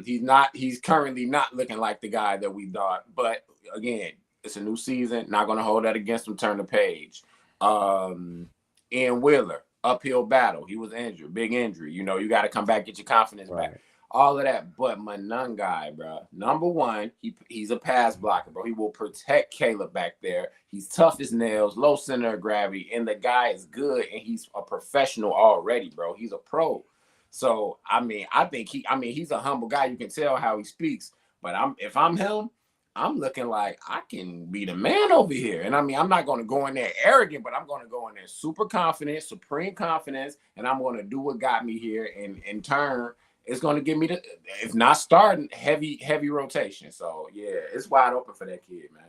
He's currently not looking like the guy that we thought. But again, it's a new season. Not going to hold that against him. Turn the page. Ian Wheeler, uphill battle. He was injured, big injury. You got to come back, get your confidence back. All of that. But Monungai, bro. Number one, he's a pass blocker, bro. He will protect Caleb back there. He's tough as nails, low center of gravity, and the guy is good, and he's a professional already, bro. He's a pro. So, I think he's a humble guy. You can tell how he speaks. But if I'm him, I'm looking like I can be the man over here. And I'm not going to go in there arrogant, but I'm going to go in there super confident, supreme confidence, and I'm going to do what got me here. And in turn, it's going to give me if not starting, heavy rotation. So, yeah, it's wide open for that kid, man.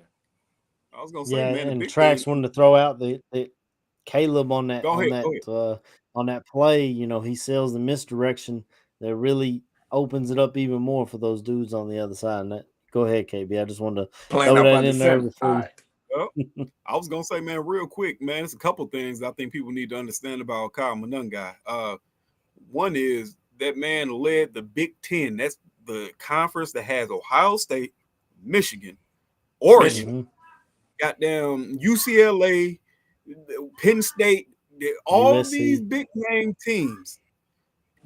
I was going to say, man. And Trax wanted to throw out the Caleb on that on that play. He sells the misdirection that really opens it up even more for those dudes on the other side. And go ahead, KB. I just wanted to throw that in there before. I was gonna say, man, real quick, man, it's a couple things I think people need to understand about Kyle Monungai. One is that man led the Big Ten. That's the conference that has Ohio State, Michigan, Oregon, goddamn UCLA, Penn State, all USC. These big name teams.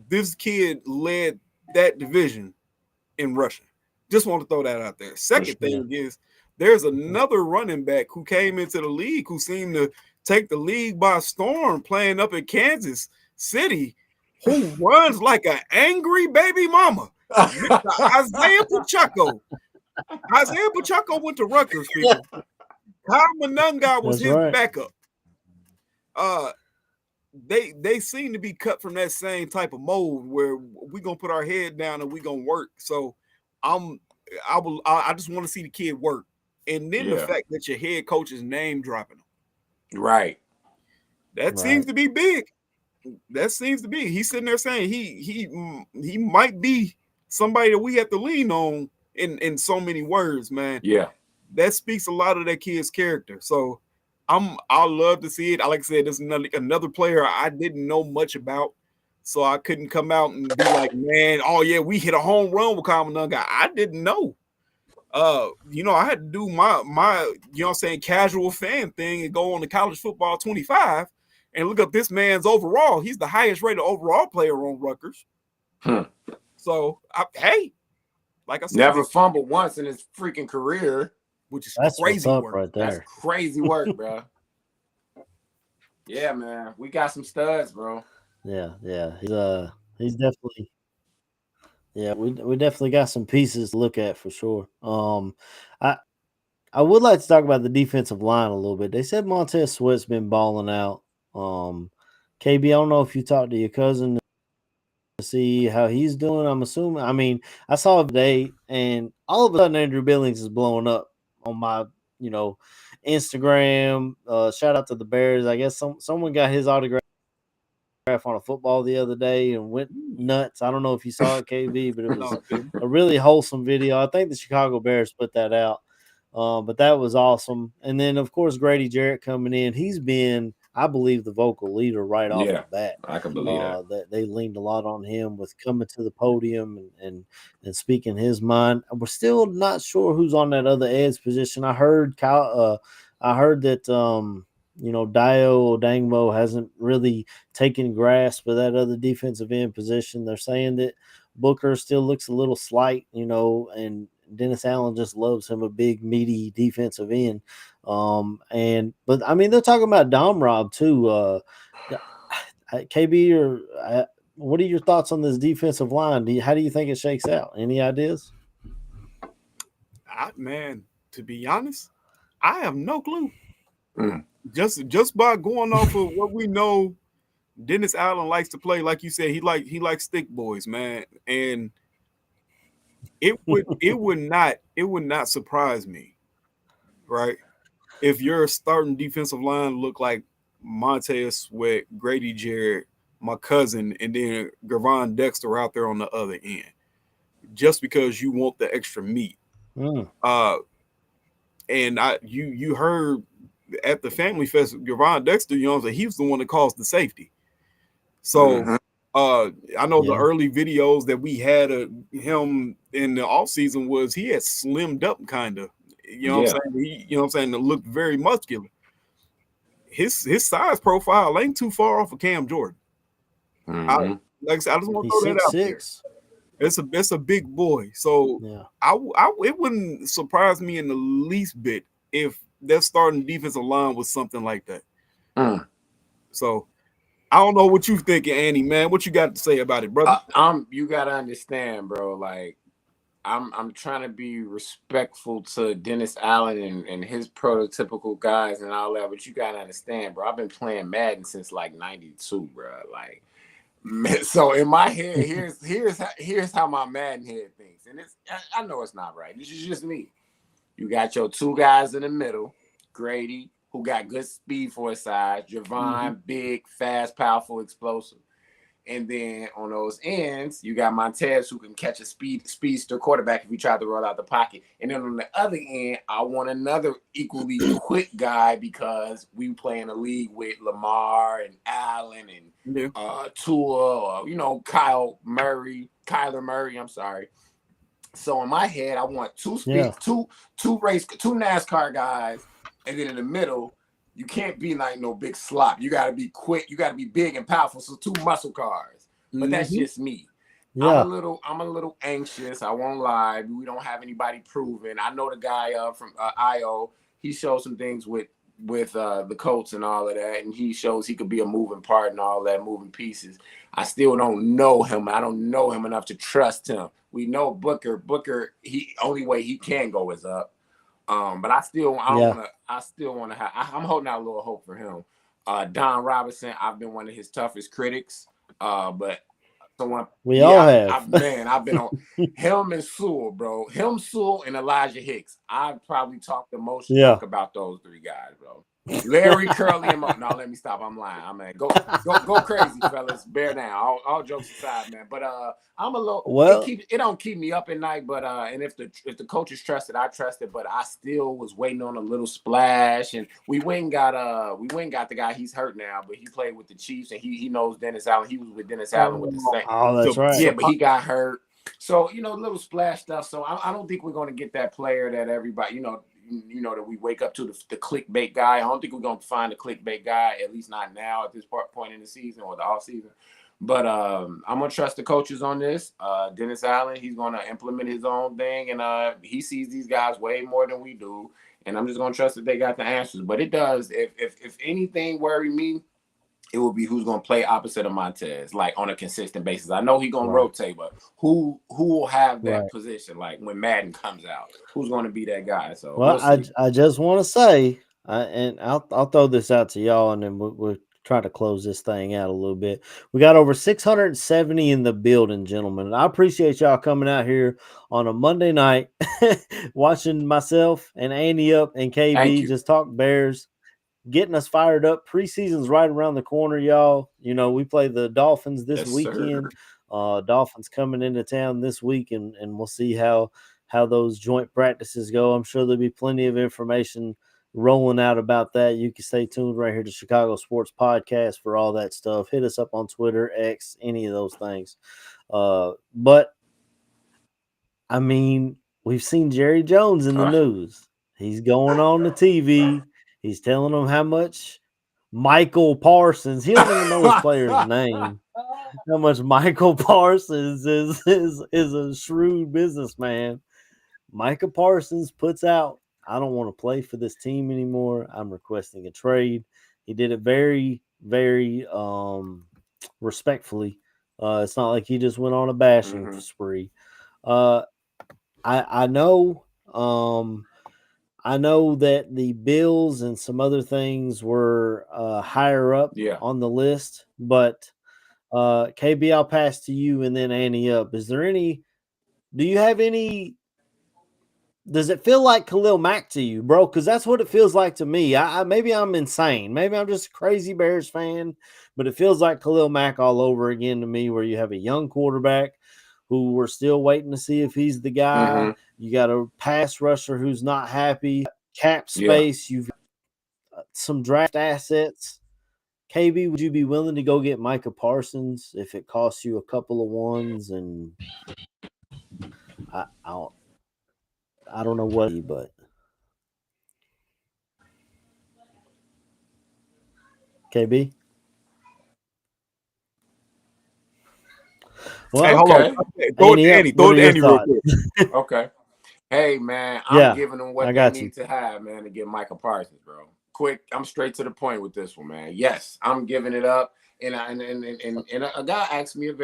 This kid led that division in rushing. Just want to throw that out there. Second thing is there's another running back who came into the league who seemed to take the league by storm playing up in Kansas, City who runs like an angry baby mama. Isaiah Pacheco. Isaiah Pacheco went to Rutgers, people. Kyle Monunga was his backup. They seem to be cut from that same type of mold where we're gonna put our head down and we're gonna work. So I just want to see the kid work. And then the fact that your head coach is name dropping him. Right. That seems to be big. That seems to be. He's sitting there saying he might be somebody that we have to lean on in so many words, man. Yeah. That speaks a lot of that kid's character. So I'll love to see it. Like I said, there's another player I didn't know much about. So I couldn't come out and be like, man, oh yeah, we hit a home run with Kyle Monunga. I didn't know. I had to do my casual fan thing and go on to College Football 25 and look up this man's overall. He's the highest rated overall player on Rutgers. So like I said, never fumbled once in his freaking career, which is that's crazy work. Right there. That's crazy work, bro. Yeah, man, we got some studs, bro. Yeah. He's definitely. Yeah, we definitely got some pieces to look at for sure. I would like to talk about the defensive line a little bit. They said Montez Sweat's been balling out. KB, I don't know if you talked to your cousin to see how he's doing. I'm assuming. I mean, I saw it today, and all of a sudden Andrew Billings is blowing up on my, Instagram. Shout out to the Bears. I guess someone got his autograph on a football the other day and went nuts. I don't know if you saw it, KB, but it was a really wholesome video. I think the Chicago Bears put that out, but that was awesome. And then, of course, Grady Jarrett coming in. He's been, I believe, the vocal leader right off the bat. I can believe that they leaned a lot on him with coming to the podium and speaking his mind. We're still not sure who's on that other edge position. I heard that Dio Odangbo hasn't really taken grasp of that other defensive end position. They're saying that Booker still looks a little slight, and Dennis Allen just loves him a big, meaty defensive end. But I mean, they're talking about Dom Rob too. KB, or what are your thoughts on this defensive line? How do you think it shakes out? Any ideas? Man, to be honest, I have no clue. Just by going off of what we know, Dennis Allen likes to play, like you said, he likes stick boys, man. And it would not surprise me, right? If your starting defensive line look like Montez Sweat, Grady Jarrett, my cousin, and then Gervon Dexter out there on the other end, just because you want the extra meat. And you heard at the Family Fest, Gervon Dexter, he was the one that caused the safety. So I know the early videos that we had of him in the offseason was he had slimmed up kind of. What I'm saying? It looked very muscular. His size profile ain't too far off of Cam Jordan. Like I said, I just want to throw that out there. It's a big boy. So it wouldn't surprise me in the least bit if their starting defensive line was something like that. So I don't know what you thinking, Andy, man. What you got to say about it, brother? You gotta understand, bro. Like, I'm trying to be respectful to Dennis Allen and his prototypical guys and all that, but you gotta understand, bro. I've been playing Madden since like '92, bro. Like, so in my head, here's how my Madden head thinks, and I know it's not right. This is just me. You got your two guys in the middle, Grady, who got good speed for his size, Gervon, big, fast, powerful, explosive. And then on those ends, you got Montez, who can catch a speedster quarterback if he tried to roll out the pocket. And then on the other end, I want another equally quick guy because we play in a league with Lamar and Allen and Tua, or, Kyler Murray, I'm sorry. So in my head, I want two NASCAR guys, and then in the middle, you can't be like no big slop. You got to be quick. You got to be big and powerful. So two muscle cars. But that's just me. Yeah. I'm a little anxious. I won't lie. We don't have anybody proven. I know the guy from IO. He showed some things with with the Colts and all of that, and he shows he could be a moving part and all that, moving pieces. I still don't know him. I don't know him enough to trust him. We know Booker. Booker, he only way he can go is up. But I still want to have. I'm holding out a little hope for him. Don Robinson, I've been one of his toughest critics. But someone all have. I've been on him and Sewell, bro. Him, Sewell, and Elijah Hicks. I've probably talked the most junk about those three guys, bro. Larry, Curly, and no, let me stop. I'm lying. I mean, go crazy, fellas. Bear down. All jokes aside, man. But I'm a little. Well, it don't keep me up at night. But and if the coaches trusted, I trusted. But I still was waiting on a little splash. And we went and got the guy. He's hurt now, but he played with the Chiefs and he knows Dennis Allen. He was with Dennis Allen with the Saints. Oh, that's right. Yeah, but he got hurt. So little splash stuff. So I don't think we're going to get that player that everybody that we wake up to the clickbait guy. I don't think we're going to find the clickbait guy, at least not now at this point in the season or the off season. But I'm going to trust the coaches on this. Dennis Allen, he's going to implement his own thing, and he sees these guys way more than we do. And I'm just going to trust that they got the answers. But it does. If anything worry me, it will be who's going to play opposite of Montez, like on a consistent basis. I know he's going to rotate, but who will have that position? Like when Madden comes out, who's going to be that guy? So I just want to say, and I'll throw this out to y'all, and then we'll try to close this thing out a little bit. We got over 670 in the building, gentlemen. And I appreciate y'all coming out here on a Monday night, watching myself and Andy up and KB just talk Bears, getting us fired up. Preseason's right around the corner, y'all. We play the Dolphins this weekend. Dolphins coming into town this week, and we'll see how those joint practices go. I'm sure there'll be plenty of information rolling out about that. You can stay tuned right here to Chicago Sports Podcast for all that stuff. Hit us up on Twitter, X, any of those things. But I mean, we've seen Jerry Jones in the news. He's going on the TV. He's telling them how much Michael Parsons, he doesn't even know his player's name, how much Michael Parsons is a shrewd businessman. Micah Parsons puts out, I don't want to play for this team anymore. I'm requesting a trade. He did it very, very respectfully. It's not like he just went on a bashing spree. I know that the Bills and some other things were higher up on the list, but KB, I'll pass to you and then Annie up. Do you have any? Does it feel like Khalil Mack to you, bro? Because that's what it feels like to me. Maybe I'm insane. Maybe I'm just a crazy Bears fan, but it feels like Khalil Mack all over again to me, where you have a young quarterback who we're still waiting to see if he's the guy. You got a pass rusher who's not happy. Cap space. You've got some draft assets. KB, would you be willing to go get Micah Parsons if it costs you a couple of ones? And I don't know what, but KB. Well, hey, hold on. Throw it to Andy real quick. Okay. Hey, man, I'm giving them what they need to have, man, to get Micah Parsons, bro. Quick, I'm straight to the point with this one, man. Yes, I'm giving it up. And a guy asked me a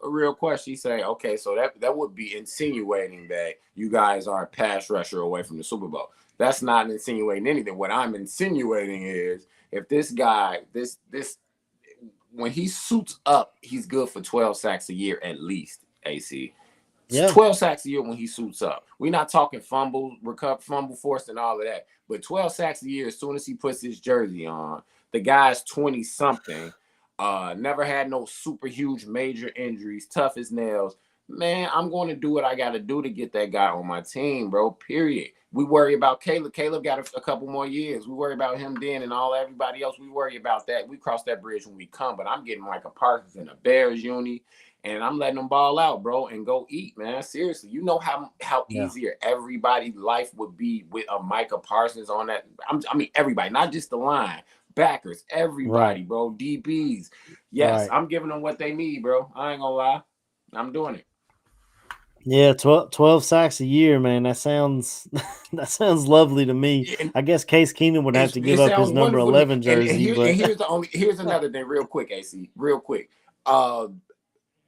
real question. He said, okay, so that would be insinuating that you guys are a pass rusher away from the Super Bowl. That's not insinuating anything. What I'm insinuating is if this guy, when he suits up, he's good for 12 sacks a year at least, AC. 12 sacks a year when he suits up. We're not talking fumble forced and all of that. But 12 sacks a year as soon as he puts his jersey on. The guy's 20-something. Never had no super huge major injuries, tough as nails. Man, I'm going to do what I got to do to get that guy on my team, bro, period. We worry about Caleb. Caleb got a couple more years. We worry about him then and everybody else. We worry about that. We cross that bridge when we come. But I'm getting Micah Parsons in a Bears uni, and I'm letting them ball out, bro, and go eat, man. Seriously, you know how easier everybody's life would be with a Micah Parsons on that. I mean, everybody, not just the line. Backers, everybody, bro. DBs. Yes, I'm giving them what they need, bro. I ain't gonna lie. I'm doing it. Yeah, 12 sacks a year, man. That sounds that sounds lovely to me. And I guess Case Keenum would have to give it up his sounds number wonderful to me. 11 And jersey, but here's another thing, real quick, AC, real quick.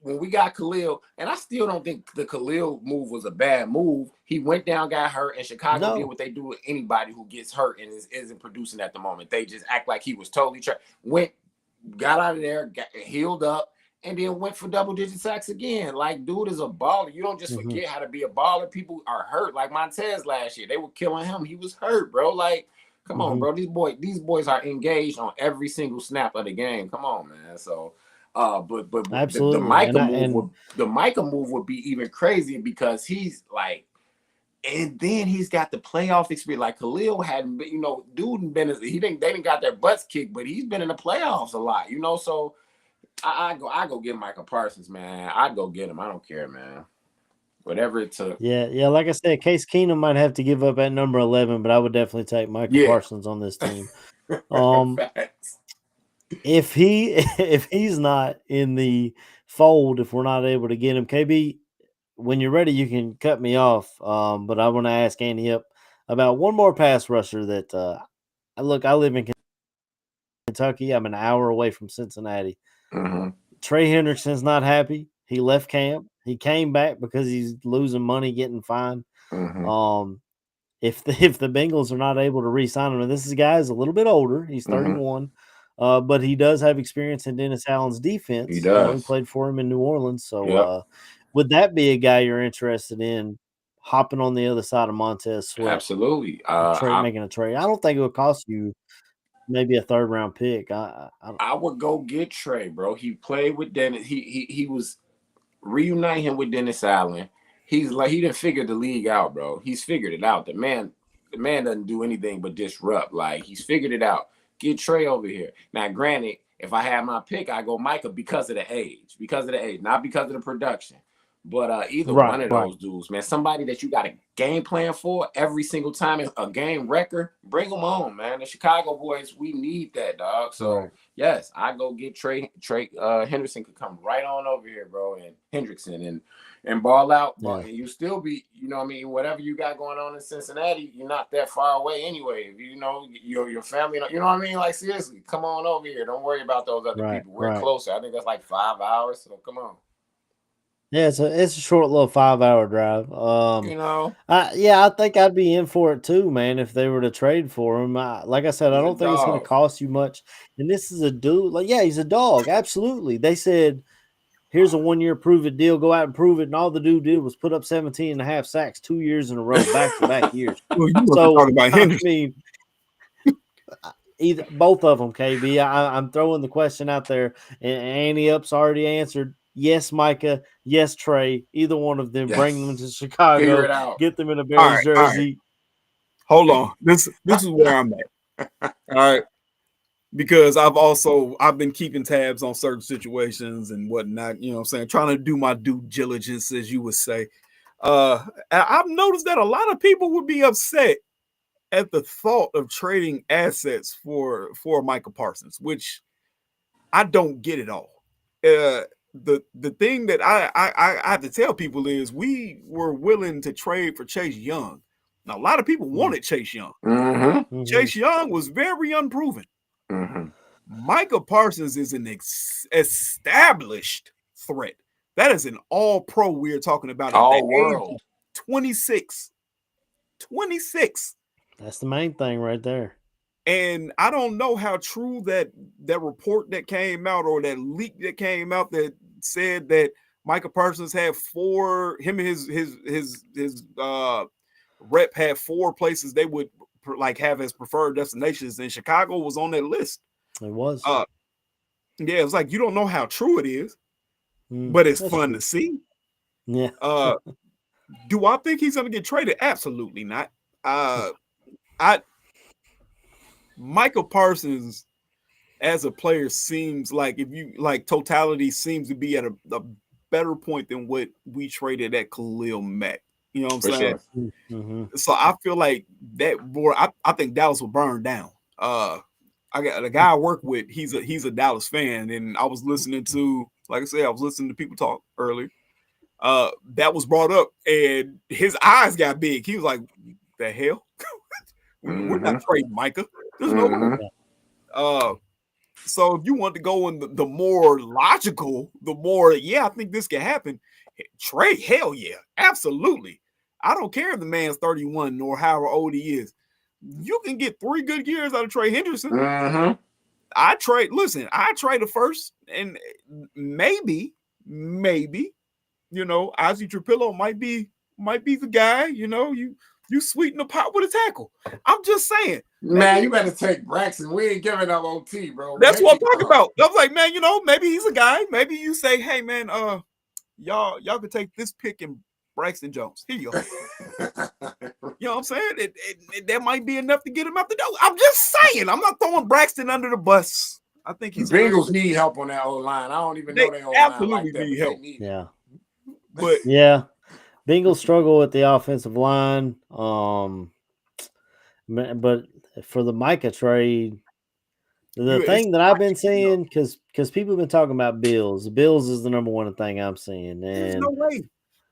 When we got Khalil, and I still don't think the Khalil move was a bad move. He went down, got hurt, and Chicago did what they do with anybody who gets hurt and isn't producing at the moment. They just act like he was totally got out of there, got healed up, and then went for double-digit sacks again. Like, dude is a baller. You don't just forget how to be a baller. People are hurt. Like Montez last year, they were killing him. He was hurt, bro. Like, come on, bro. These boys are engaged on every single snap of the game. Come on, man. So. But absolutely. The Micah move would be even crazy because he's like, and then he's got the playoff experience. Like Khalil hadn't been, they didn't got their butts kicked, but he's been in the playoffs a lot, So I go get Micah Parsons, man. I go get him. I don't care, man. Whatever it took. Yeah. Like I said, Case Keenum might have to give up at number 11, but I would definitely take Micah Parsons on this team. If he's not in the fold, if we're not able to get him, KB, when you're ready, you can cut me off. But I want to ask Andy up about one more pass rusher that I live in Kentucky. I'm an hour away from Cincinnati. Trey Hendrickson's not happy. He left camp. He came back because he's losing money getting fined. If the Bengals are not able to re-sign him, and this guy is a little bit older, he's 31, but he does have experience in Dennis Allen's defense. He does. He played for him in New Orleans. So would that be a guy you're interested in hopping on the other side of Montez Sweat? Absolutely. Making a trade. I don't think it would cost you maybe a third-round pick. I would go get Trey, bro. He played with Dennis. He was reuniting him with Dennis Allen. He's like, he didn't figure the league out, bro. He's figured it out. The man doesn't do anything but disrupt. Like, he's figured it out. Get Trey over here. Now, granted, if I had my pick, I go Micah because of the age, not because of the production. But either one of those dudes, man, somebody that you got a game plan for every single time, a game record, bring them on, man. The Chicago boys, we need that, dog. So, yes, I go get Trey. Henderson could come right on over here, bro, and Hendrickson and ball out. And you still be, whatever you got going on in Cincinnati, you're not that far away anyway. Your family, Like, seriously, come on over here. Don't worry about those other people. We're closer. I think that's like 5 hours, so come on. Yeah, it's a short little 5-hour drive. I think I'd be in for it too, man. If they were to trade for him, like I said, I don't think it's going to cost you much. And this is a dude, he's a dog. Absolutely, they said, here's a 1-year prove it deal. Go out and prove it. And all the dude did was put up 17 and a half sacks 2 years in a row, back to back years. Either both of them, KB. I'm throwing the question out there, and Annie Up's already answered. Yes, Micah. Yes, Trey. Either one of them. Bring them to Chicago. Get them in a Bears jersey. Hold on. This is where I'm at. All right. Because I've been keeping tabs on certain situations and whatnot, trying to do my due diligence, as you would say. I've noticed that a lot of people would be upset at the thought of trading assets for Micah Parsons, which I don't get at all. The thing that I have to tell people is we were willing to trade for Chase Young. Now, a lot of people wanted Chase Young. Chase Young was very unproven. Micah Parsons is an established threat. That is an all-pro we're talking about. All world. 26. That's the main thing right there. And I don't know how true that report that came out or that leak that came out that said that Micah Parsons had him and his rep had 4 places they would have as preferred destinations, and Chicago was on that list. It was. It's like you don't know how true it is, but it's fun to see. Yeah. Do I think he's going to get traded? Absolutely not. Michael Parsons as a player seems like, if you like, totality seems to be at a better point than what we traded at Khalil Mack. You know what I'm saying? Sure. So I feel like that board, I think Dallas will burn down. I got a guy I work with, he's a Dallas fan, and I was listening to, like I said, I was listening to people talk earlier. that was brought up, and his eyes got big. He was like, "The hell, we're not trading Micah. There's no way." So if you want to go in the more logical, I think this can happen. Trade, hell yeah, absolutely. I don't care if the man's 31 or however old he is. You can get 3 good years out of Trey Henderson. I trade a first, and maybe, Ozzy Trapilo might be the guy. You sweeten the pot with a tackle. I'm just saying. Man, you better take Braxton. We ain't giving up OT, bro. That's what I'm talking about. I was like, man, maybe he's a guy. Maybe you say, hey, man, y'all could take this pick and Braxton Jones. Here you go. You know what I'm saying? That might be enough to get him out the door. I'm just saying. I'm not throwing Braxton under the bus. I think the Bengals need help on that old line. I don't even know they absolutely need help. Yeah. But yeah. Bengals struggle with the offensive line. But for the Micah trade, the thing that I've been seeing, because people have been talking about Bills. The Bills is the number one thing I'm seeing. And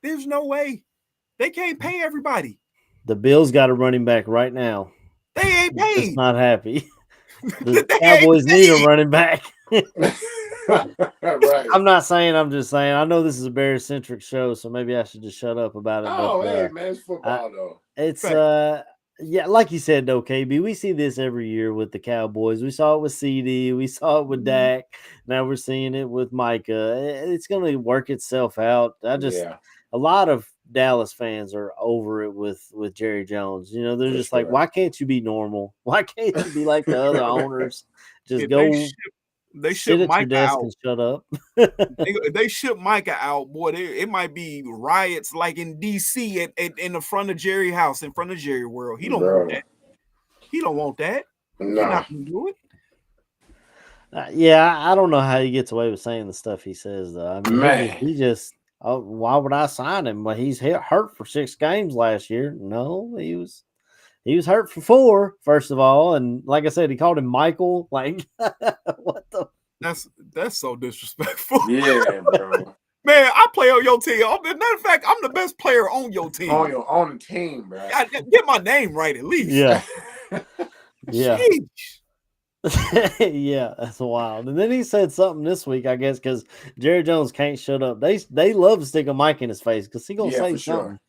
There's no way. They can't pay everybody. The Bills got a running back right now. They ain't paid. Just not happy. The Cowboys need a running back. Right. I'm not saying, I'm just saying. I know this is a Bears-centric show, so maybe I should just shut up about it. Oh, hey, man, it's football, though. It's, yeah, like you said, though, KB, we see this every year with the Cowboys. We saw it with CD. We saw it with Dak. Now we're seeing it with Micah. It's going to work itself out. A lot of Dallas fans are over it with Jerry Jones. They're just like, why can't you be normal? Why can't you be like the other owners? Just go. They ship Micah out and shut up. If they ship Micah out, boy, it might be riots like in DC in the front of Jerry house, in front of Jerry World. He don't want that. He don't want that. No. He's not gonna do it. Yeah, I don't know how he gets away with saying the stuff he says, though. I mean, man, he just why would I sign him? Well, he's hurt for 6 games last year. No, he was hurt for 4, first of all, and like I said, he called him Michael. Like, what the? That's so disrespectful. Yeah, bro. Man, I play on your team. Matter of fact, I'm the best player on your team. On the team, bro. Get my name right at least. Yeah. Yeah. Sheesh. Yeah, that's wild. And then he said something this week, I guess, because Jerry Jones can't shut up. They love to stick a mic in his face because he's gonna say something. Sure.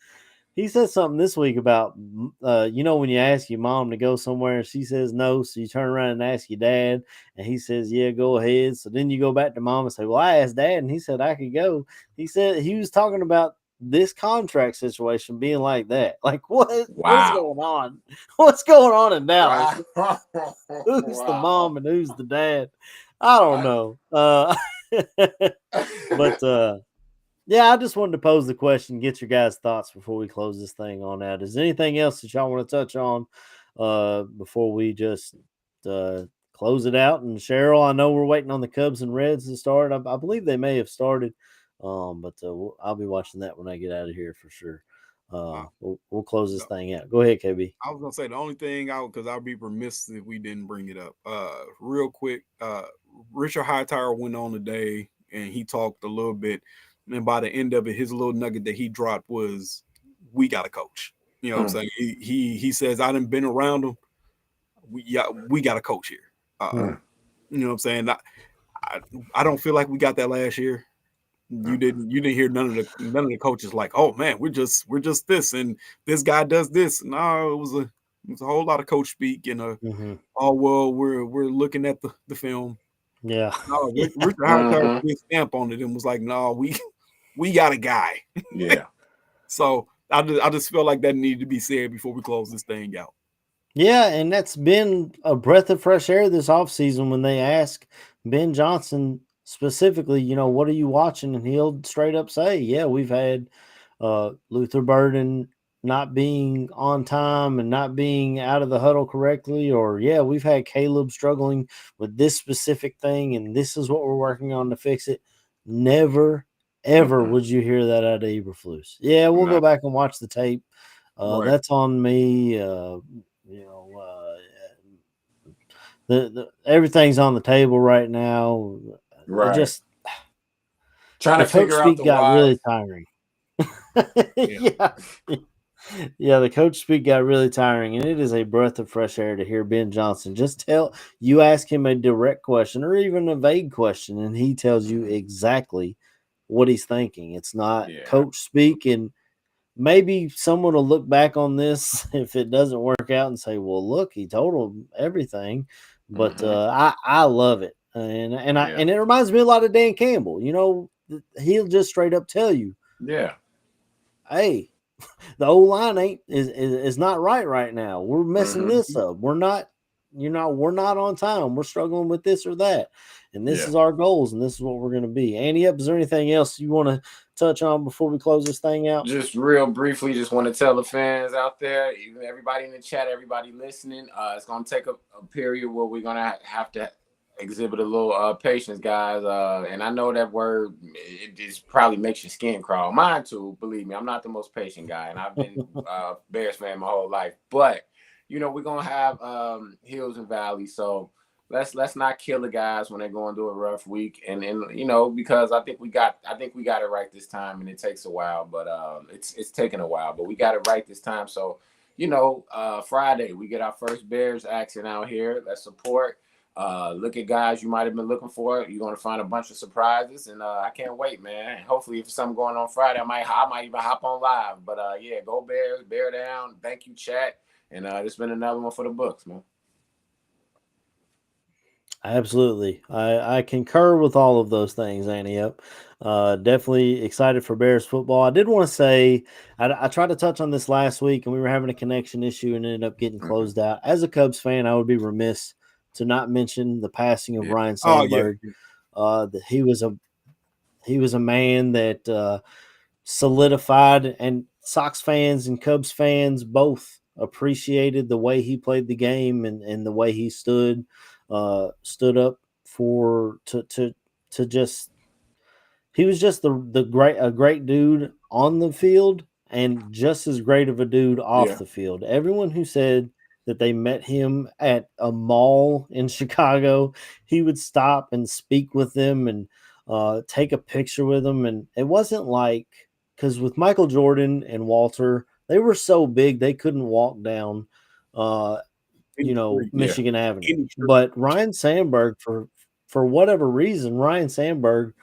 He said something this week about, when you ask your mom to go somewhere and she says no, so you turn around and ask your dad, and he says, yeah, go ahead. So then you go back to mom and say, well, I asked dad, and he said I could go. He said he was talking about this contract situation being like that. Like, what's going on? What's going on in Dallas? Wow. Who's the mom and who's the dad? I don't know. But yeah, I just wanted to pose the question, get your guys' thoughts before we close this thing on out. Is there anything else that y'all want to touch on before we just close it out? And Cheryl, I know we're waiting on the Cubs and Reds to start. I believe they may have started, but I'll be watching that when I get out of here for sure. We'll close this thing out. Go ahead, KB. I was gonna say the only thing because I'll be remiss if we didn't bring it up. Real quick, Richard Hightower went on today and he talked a little bit. And by the end of it, his little nugget that he dropped was, we got a coach. You know what I'm saying? He says, I done been around him. We got a coach here. You know what I'm saying? I don't feel like we got that last year. You didn't hear none of the coaches like, oh man, we're just this and this guy does this. No, it was a whole lot of coach speak and oh well, we're looking at the film. Yeah. No, Richard Hightower put his stamp on it and was like, no, we got a guy. Yeah. So I just feel like that needed to be said before we close this thing out. Yeah, and that's been a breath of fresh air this offseason when they ask Ben Johnson specifically, what are you watching? And he'll straight up say, yeah, we've had Luther Burden not being on time and not being out of the huddle correctly, or yeah, we've had Caleb struggling with this specific thing and this is what we're working on to fix it. Never, ever would you hear that out of Eberflus. Yeah, we'll go back and watch the tape. That's on me. Everything's on the table right now. Right. Just trying to figure out the got why. really tiring. Yeah. Yeah, the coach speak got really tiring, and it is a breath of fresh air to hear Ben Johnson just tell you, ask him a direct question or even a vague question, and he tells you exactly what he's thinking. It's not coach speak, and maybe someone will look back on this if it doesn't work out and say, "Well, look, he told him everything." But I love it, and it reminds me a lot of Dan Campbell. You know, he'll just straight up tell you, "Hey, the old line is not right now. We're messing this up. We're not, we're not on time. We're struggling with this or that, and this is our goals, and this is what we're going to be." Andy, is there anything else you want to touch on before we close this thing out? Just real briefly, just want to tell the fans out there, even everybody in the chat, everybody listening, it's going to take a period where we're going to have to exhibit a little patience, guys. And I know that word, it just probably makes your skin crawl. Mine too, believe me. I'm not the most patient guy, and I've been Bears fan my whole life. But, we're going to have hills and valleys. So let's not kill the guys when they're going through a rough week. And because I think we got it right this time, and it takes a while, but it's taking a while, but we got it right this time. So, Friday, we get our first Bears action out here. Let's support. Look at guys you might have been looking for. You're going to find a bunch of surprises, and I can't wait, man. Hopefully, if something going on Friday, I might even hop on live. But go Bears, bear down. Thank you, chat, and it's been another one for the books, man. Absolutely, I concur with all of those things, Annie. Up, definitely excited for Bears football. I did want to say I tried to touch on this last week, and we were having a connection issue and ended up getting closed out. As a Cubs fan, I would be remiss to not mention the passing of Ryan Sandberg. He was a man that solidified, and Sox fans and Cubs fans both appreciated the way he played the game and the way he stood up to just, he was just a great dude on the field and just as great of a dude off the field. Everyone who said that they met him at a mall in Chicago, he would stop and speak with them and take a picture with them. And it wasn't like, because with Michael Jordan and Walter, they were so big they couldn't walk down Michigan Avenue. But Ryan Sandberg, for whatever reason, Ryan Sandberg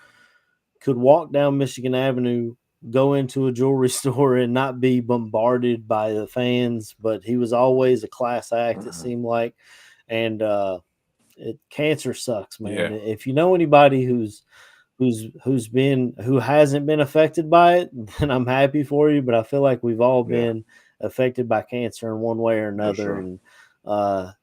could walk down Michigan Avenue, go into a jewelry store, and not be bombarded by the fans. But he was always a class act, it seemed like. And cancer sucks, man. If you know anybody who hasn't been affected by it, then I'm happy for you. But I feel like we've all been affected by cancer in one way or another. And I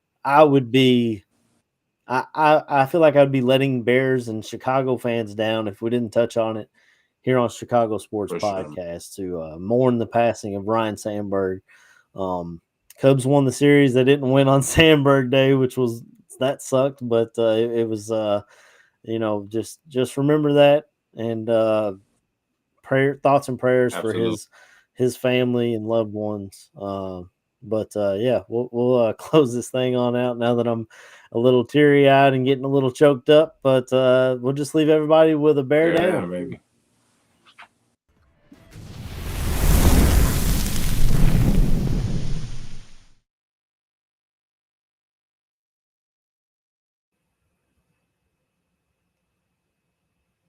feel like I'd be letting Bears and Chicago fans down if we didn't touch on it here on Chicago Sports Podcast to mourn the passing of Ryan Sandberg. Cubs won the series. They didn't win on Sandberg Day, that sucked, but it was just remember that, and thoughts and prayers Absolutely. for his family and loved ones. We'll close this thing on out now that I'm a little teary-eyed and getting a little choked up. But we'll just leave everybody with a bear down, baby.